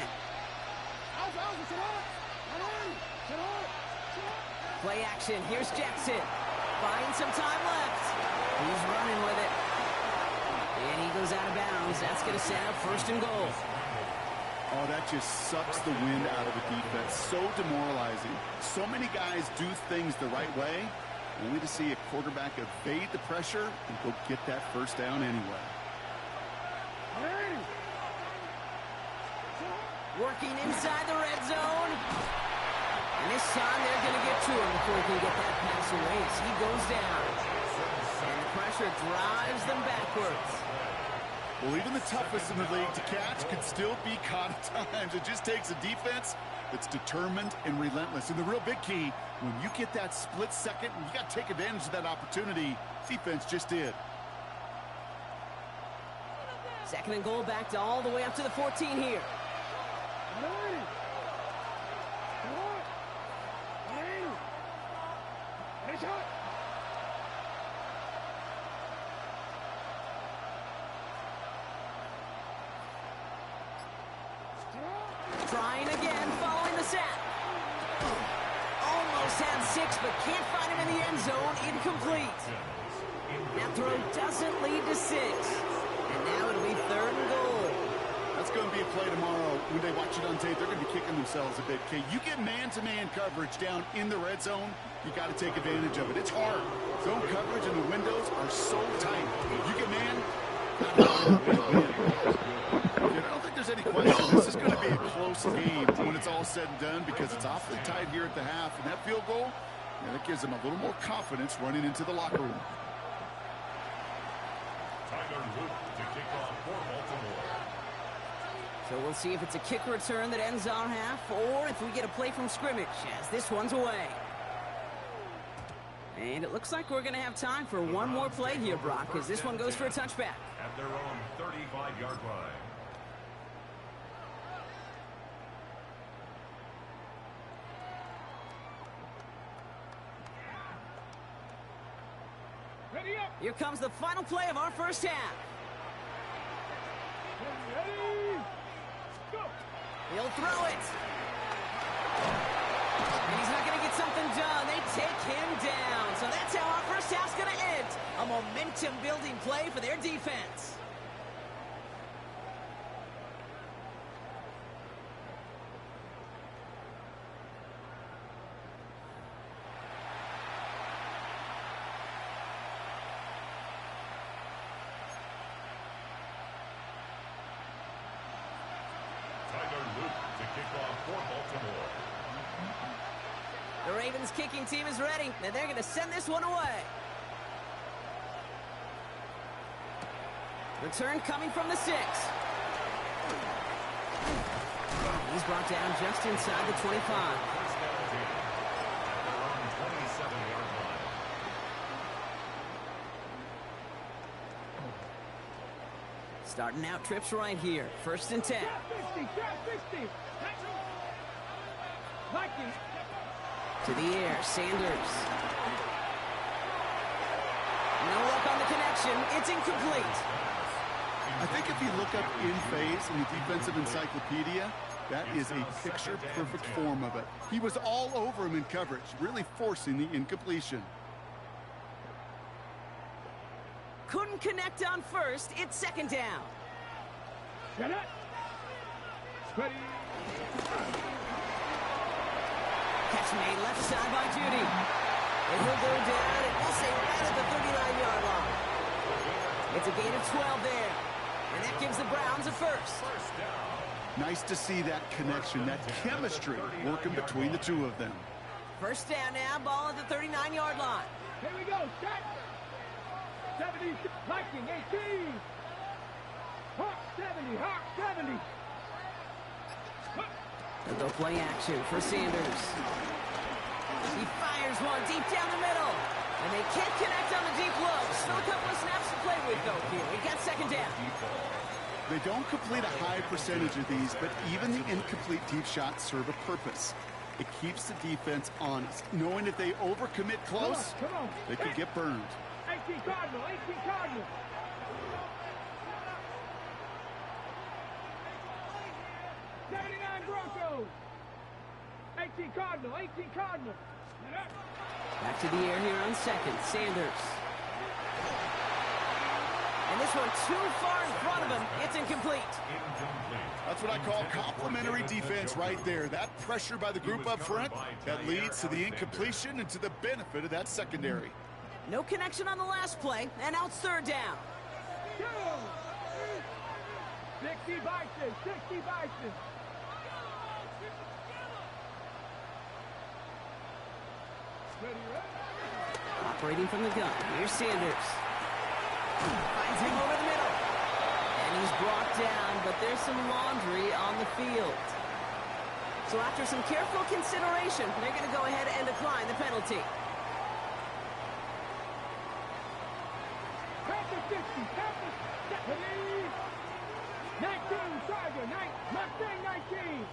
S6: Play action. Here's Jackson. Finds some time left. He's running with it. And he goes out of bounds. That's going to set up first and goal.
S7: Oh, that just sucks the wind out of the defense. So demoralizing. So many guys do things the right way, only to see a quarterback evade the pressure and go get that first down anyway.
S6: Working inside the red zone. And this time they're going to get to him before he can get that pass away as he goes down. And the pressure drives them backwards.
S7: Well, even the toughest in the league to catch could still be caught at times. It just takes a defense that's determined and relentless. And the real big key, when you get that split second, you got to take advantage of that opportunity. Defense just did.
S6: Second and goal back to all the way up to the 14 here. Trying again, following the sack. Almost had 6, but can't find him in the end zone. Incomplete. That throw doesn't lead to 6. And now it'll be third and goal.
S7: That's going to be a play tomorrow, when they watch it on tape, they're going to be kicking themselves a bit. Okay, you get man-to-man coverage down in the red zone, you got to take advantage of it. It's hard. Zone coverage and the windows are so tight. You get man, I don't think there's any question. This is going to be a close game when it's all said and done because it's awfully tight here at the half. And that field goal, yeah, that gives them a little more confidence running into the locker room.
S6: So we'll see if it's a kick return that ends our half or if we get a play from scrimmage as this one's away. And it looks like we're going to have time for one more play here, Brock, as this one goes for a touchback.
S3: At their own 35-yard line.
S2: Ready up.
S6: Here comes the final play of our first half.
S2: Ready. Go.
S6: He'll throw it. And he's not going to get something done. They take him down. So that's how our first half's going to end. A momentum-building play for their defense. The Ravens kicking team is ready, and they're going to send this one away. Return coming from the 6. He's brought down just inside the 25. Starting out trips right here. 1st and 10.
S2: Trap 50. Trap 50. Vikings.
S6: To the air, Sanders. No luck on the connection. It's incomplete.
S7: I think if you look up in phase in the defensive encyclopedia, that is a picture-perfect form of it. He was all over him in coverage, really forcing the incompletion.
S6: Couldn't connect on 1st. It's 2nd down.
S2: Get it. Ready.
S6: Catch made left side by Judy. And he'll go down, and we'll say right at the 39-yard line. It's a gain of 12 there. And that gives the Browns a 1st.
S7: Nice to see that connection, that chemistry working between the two of them.
S6: 1st down now, ball at the 39-yard line.
S2: Here we go. Set. 70. Viking 18. Hawk 70. Hawk 70.
S6: They'll go play action for Sanders. He fires one deep down the middle. And they can't connect on the deep low. Still a couple of snaps to play with, though, here. We got 2nd down.
S7: They don't complete a high percentage of these, but even the incomplete deep shots serve a purpose. It keeps the defense honest, knowing if they overcommit close,
S2: Come on.
S7: they could get burned.
S2: 18 Cardinal. 18 Cardinal. 79 Broncos. 18 Cardinal. 18 Cardinal.
S6: Back to the air here on 2nd. Sanders. And this one too far in front of him. It's incomplete.
S7: That's what I call complimentary defense right there. That pressure by the group up front, that leads to the incompletion and to the benefit of that secondary.
S6: No connection on the last play, and now it's 3rd down.
S2: 60 Bison. 60 Bison.
S6: Operating from the gun. Here's Sanders. Finds him over the middle. And he's brought down, but there's some laundry on the field. So after some careful consideration, they're going to go ahead and decline the penalty.
S2: Panther 50. Panther 19. Tiger. Mustang 19.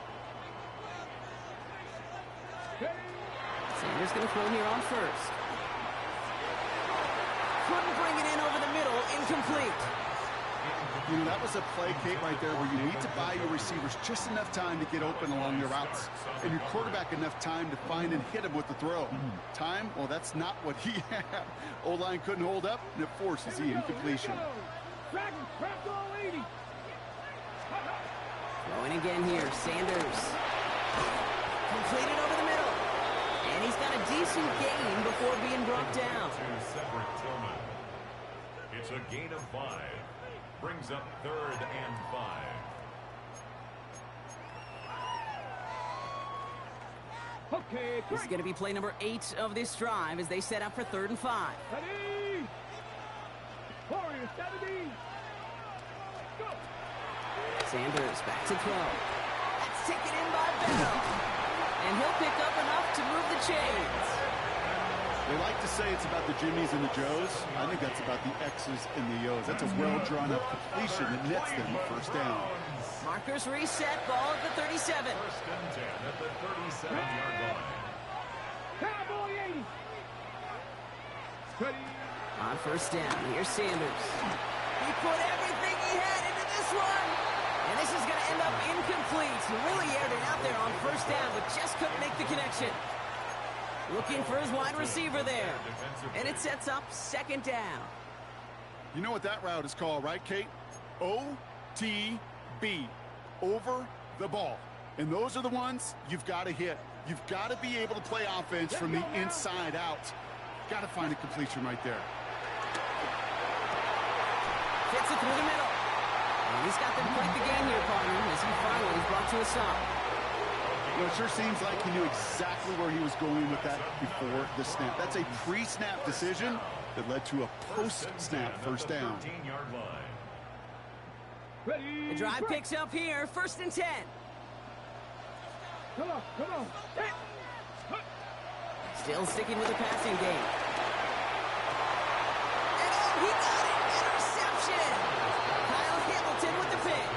S6: Sanders going to throw here on 1st. Couldn't bring it in over the middle. Incomplete.
S7: You know, that was a play, Kate, right there where you need to buy your receivers just enough time to get open along their routes. And your quarterback enough time to find and hit him with the throw. Time? Well, that's not what he had. O-line couldn't hold up, and it forces the incompletion.
S2: Dragons, Bronco 80.
S6: again here. Sanders. Completed over the middle. And he's got a decent gain before being brought down.
S3: It's a gain of 5. Brings up 3rd and 5.
S2: Okay,
S6: this is going to be play number 8 of this drive as they set up for 3rd and 5.
S2: Ready? Warriors, 70. Go.
S6: Sanders back to throw. That's taken in by Bell. And he'll pick up enough to move the chains.
S7: They like to say it's about the Jimmies and the Joes. I think that's about the X's and the O's. That's a well-drawn-up completion that nets them a first down.
S6: Markers reset, ball at the 37.
S3: 1st and 10 at the 37-yard line.
S2: Cowboy 80. Ready.
S6: On 1st down, here's Sanders. He put everything he had into this one. And this is going to end up incomplete. He really aired it out there on 1st down, but just couldn't make the connection. Looking for his wide receiver there. And it sets up 2nd down.
S7: You know what that route is called, right, Kate? OTB. Over the ball. And those are the ones you've got to hit. You've got to be able to play offense from the inside out. Got to find a completion right there.
S6: Fits it through the middle. And he's got them quite the game here, partner, as he finally is brought to a stop.
S7: You know, it sure seems like he knew exactly where he was going with that before the snap. That's a pre-snap decision that led to a post-snap first down.
S2: Ready.
S6: The drive picks up here, 1st and 10.
S2: Come on, come on.
S6: Still sticking with the passing game. And oh, he got it! Interception! Kyle Hamilton with the pick.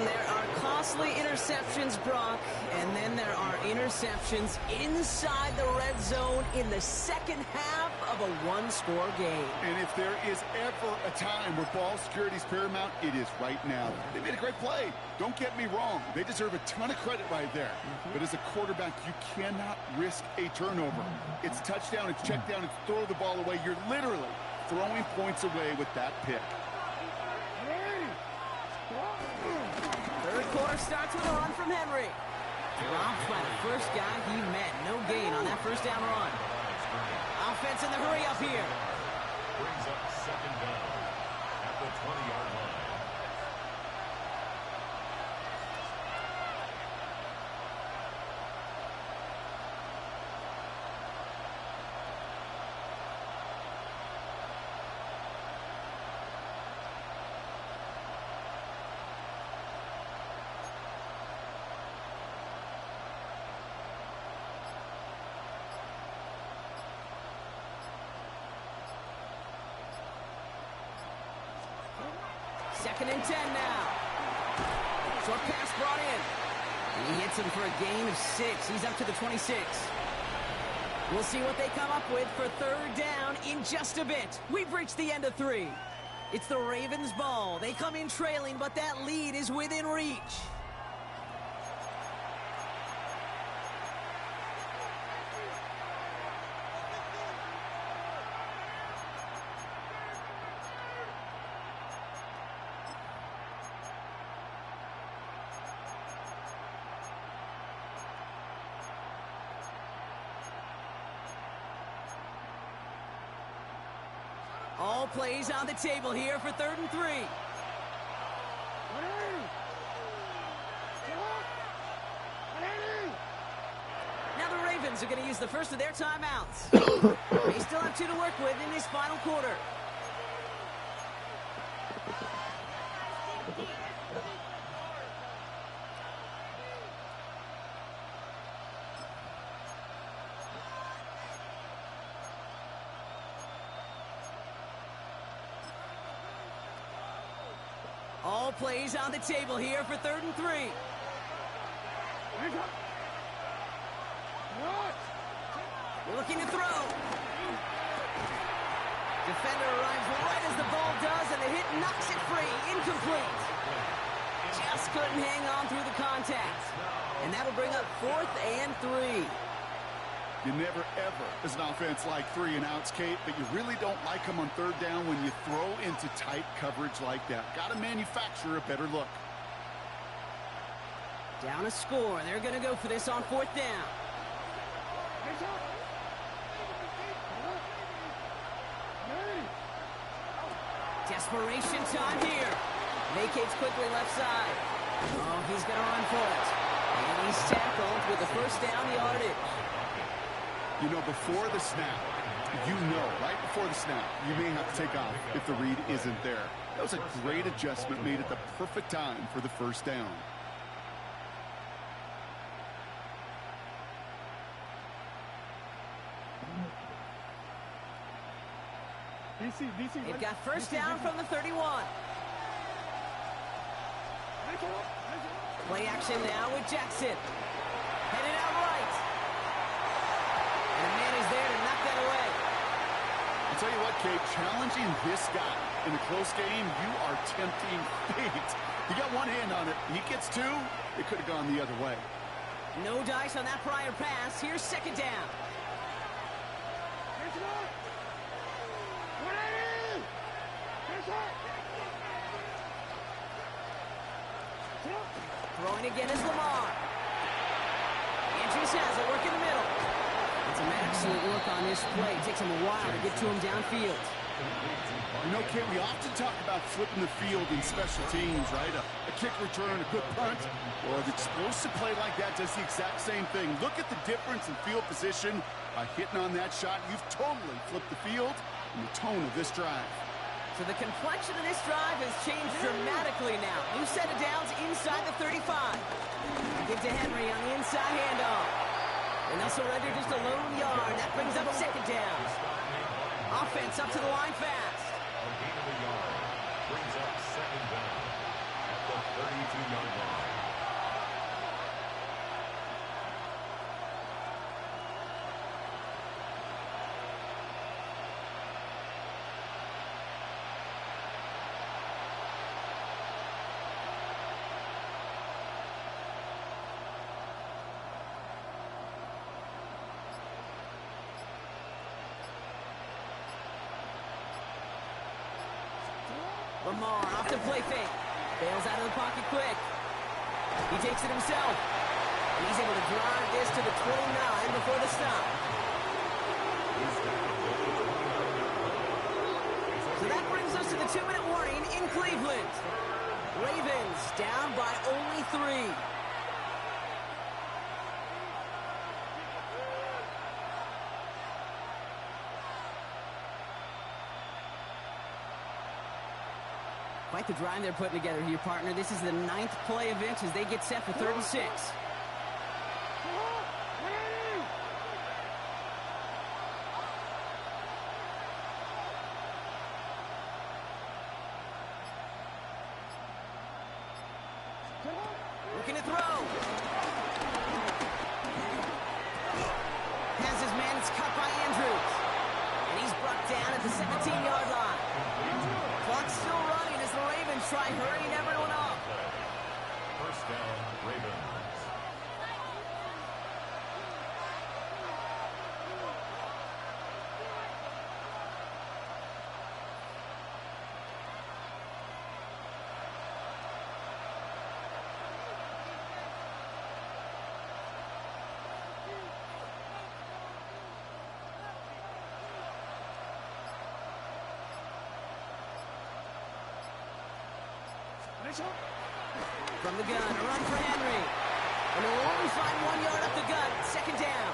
S6: There are costly interceptions, Brock, and then there are interceptions inside the red zone in the second half of a one-score game.
S7: And if there is ever a time where ball security is paramount, it is right now. They made a great play. Don't get me wrong. They deserve a ton of credit right there. But as a quarterback, you cannot risk a turnover. It's touchdown, it's check down, it's throw the ball away. You're literally throwing points away with that pick.
S6: Third quarter starts with a run from Henry. Dropped by the first guy he met. No gain on that 1st down run. Offense in the hurry up here.
S3: Brings up 2nd down at the 20-yard line.
S6: Second and 10 now. Short pass brought in. And he hits him for a gain of 6. He's up to the 26. We'll see what they come up with for 3rd down in just a bit. We've reached the end of 3. It's the Ravens' ball. They come in trailing, but that lead is within reach. All plays on the table here for 3rd and 3. Now the Ravens are going to use the first of their timeouts. They still have 2 to work with in this final quarter. All plays on the table here for 3rd and 3. We're looking to throw. Defender arrives right as the ball does, and the hit knocks it free. Incomplete. Just couldn't hang on through the contact. And that'll bring up 4th and 3.
S7: You never, ever, as an offense, like 3 and outs, Kate, but you really don't like them on 3rd down when you throw into tight coverage like that. Got to manufacture a better look.
S6: Down a score. They're going to go for this on 4th down. Desperation time here. Vacates quickly left side. Oh, he's going to run for it. And he's tackled with the first down yardage.
S7: You know, before the snap, right before the snap, you may have to take off if the read isn't there. That was a great adjustment made at the perfect time for the first down.
S6: They've got first down from the 31. Play action now with Jackson. Headed out right. And a man is there to knock that away.
S7: I'll tell you what, Kate, challenging this guy in a close game, you are tempting fate. You got one hand on it. He gets two. It could have gone the other way.
S6: No dice on that prior pass. Here's 2nd down. Throwing again is Lamar. Andrews has it, work in the middle. And some excellent work on this play. It takes him a while to get to him downfield.
S7: You know, Kate, we often talk about flipping the field in special teams, right? A kick return, a good punt. Well, an explosive play like that does the exact same thing. Look at the difference in field position by hitting on that shot. You've totally flipped the field and the tone of this drive.
S6: So the complexion of this drive has changed dramatically now. New set of downs inside the 35. Give to Henry on the inside handoff. And they'll surrender just a lone yard. That brings up 2nd down. Offense up to the line fast.
S3: A gain of a yard brings up 2nd down at the 32-yard line.
S6: Lamar off the play fake. Bails out of the pocket quick. He takes it himself. And he's able to drive this to the 29 before the stop. So that brings us to the 2-minute warning in Cleveland. Ravens down by only 3. Quite the drive they're putting together here, partner. This is the 9th play of inch as they get set for 3rd and 6. Looking to throw. Has his man. It's cut by Andrews. And he's brought down at the 17-yard line. Clock's still running as the Ravens try hurrying everyone up.
S3: First down, Ravens.
S6: From the gun, a run for Henry. And they'll only find 1 yard up the gut. 2nd down.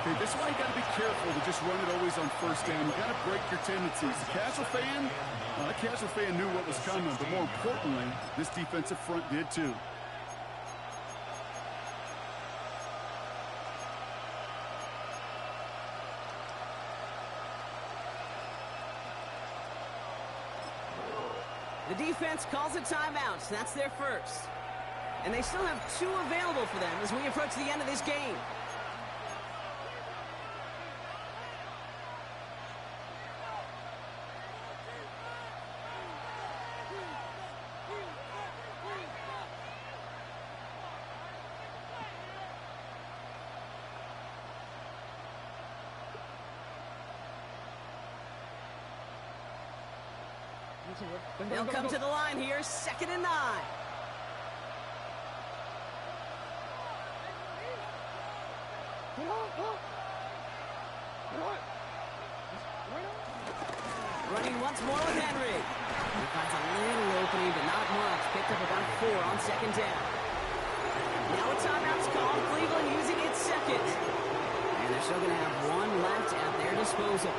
S7: Okay, this is why you got to be careful to just run it always on 1st down. You got to break your tendencies. The casual fan knew what was coming, but more importantly, this defensive front did too.
S6: The defense calls a timeout, so that's their first. And they still have 2 available for them as we approach the end of this game. They'll come to the line here, 2nd and 9. Running once more with Henry. He finds a little opening, but not much. Picked up about 4 on second down. Now a timeout's called. Cleveland using its second. And they're still going to have 1 left at their disposal.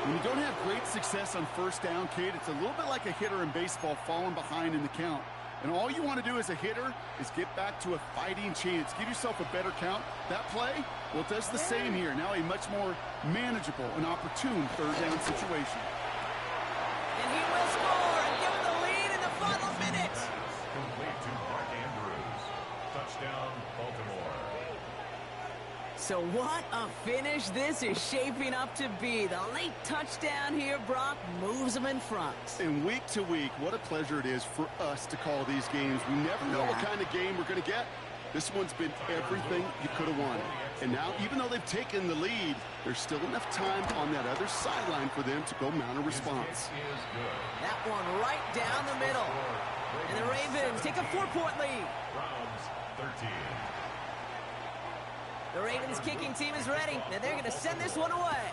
S7: When you don't have great success on first down, Kate, it's a little bit like a hitter in baseball falling behind in the count. And all you want to do as a hitter is get back to a fighting chance. Give yourself a better count. That play, well, it does the same here. Now a much more manageable and opportune third down situation.
S6: And he will score and give him the lead in the final minute.
S3: Complete to Mark Andrews. Touchdown, Baltimore.
S6: So what a finish this is shaping up to be. The late touchdown here, Brock, moves them in front.
S7: And week to week, what a pleasure it is for us to call these games. We never know what kind of game we're going to get. This one's been everything you could have wanted. And now, even though they've taken the lead, there's still enough time on that other sideline for them to go mount a response.
S6: That one right down the middle. And the Ravens take a 4-point lead.
S3: Browns 13.
S6: The Ravens kicking team is ready, and they're going to send this one away.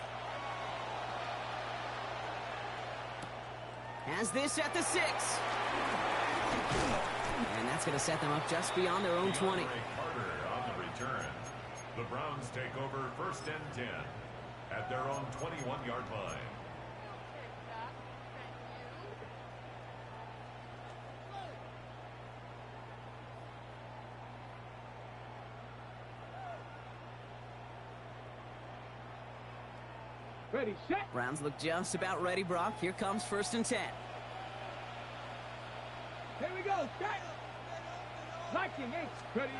S6: Has this at the 6. And that's going to set them up just beyond their own 20.
S3: Carter on the return. The Browns take over 1st and 10 at their own 21-yard line.
S2: Ready, set.
S6: Browns look just about ready, Brock. Here comes 1st and 10.
S2: Here we go. Set. Liking it. Ready.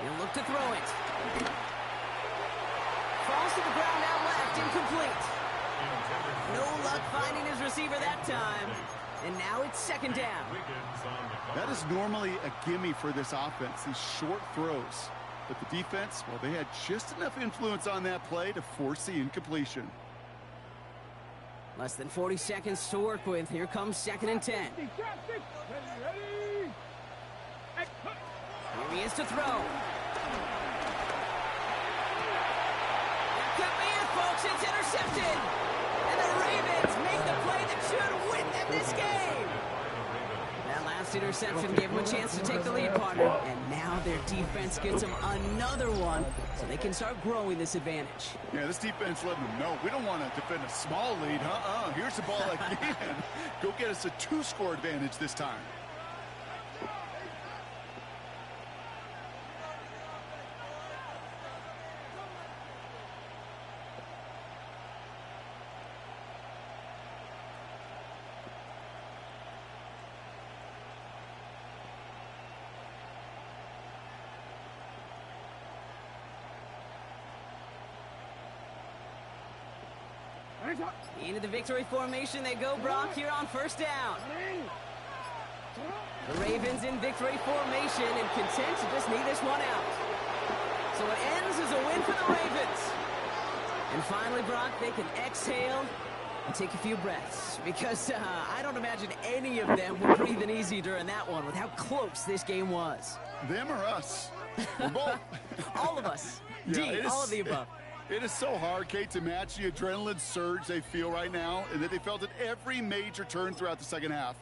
S6: He'll look to throw it. Falls to the ground out left, incomplete. No luck finding his receiver that time. And now it's 2nd down.
S7: That is normally a gimme for this offense, these short throws. But the defense, well, they had just enough influence on that play to force the incompletion.
S6: Less than 40 seconds to work with. Here comes 2nd and 10.
S2: Ready.
S6: Here he is to throw. That could be it, folks. It's intercepted. And the Ravens make the play that should win them this game. That last interception gave them a chance to take the lead, partner. And now their defense gets them another one, so they can start growing this advantage.
S7: Yeah, this defense letting them know we don't want to defend a small lead. Here's the ball again. Go get us a 2-score advantage this time.
S6: Into the victory formation they go, Brock, here on 1st down. The Ravens in victory formation and content to just need this one out. So it ends as a win for the Ravens. And finally, Brock, they can exhale and take a few breaths, because I don't imagine any of them were breathing easy during that one with how close this game was.
S7: Them or us? We're both.
S6: All of us.
S7: Yeah,
S6: all of the above.
S7: It is so hard, Kate, to match the adrenaline surge they feel right now, and that they felt at every major turn throughout the second half.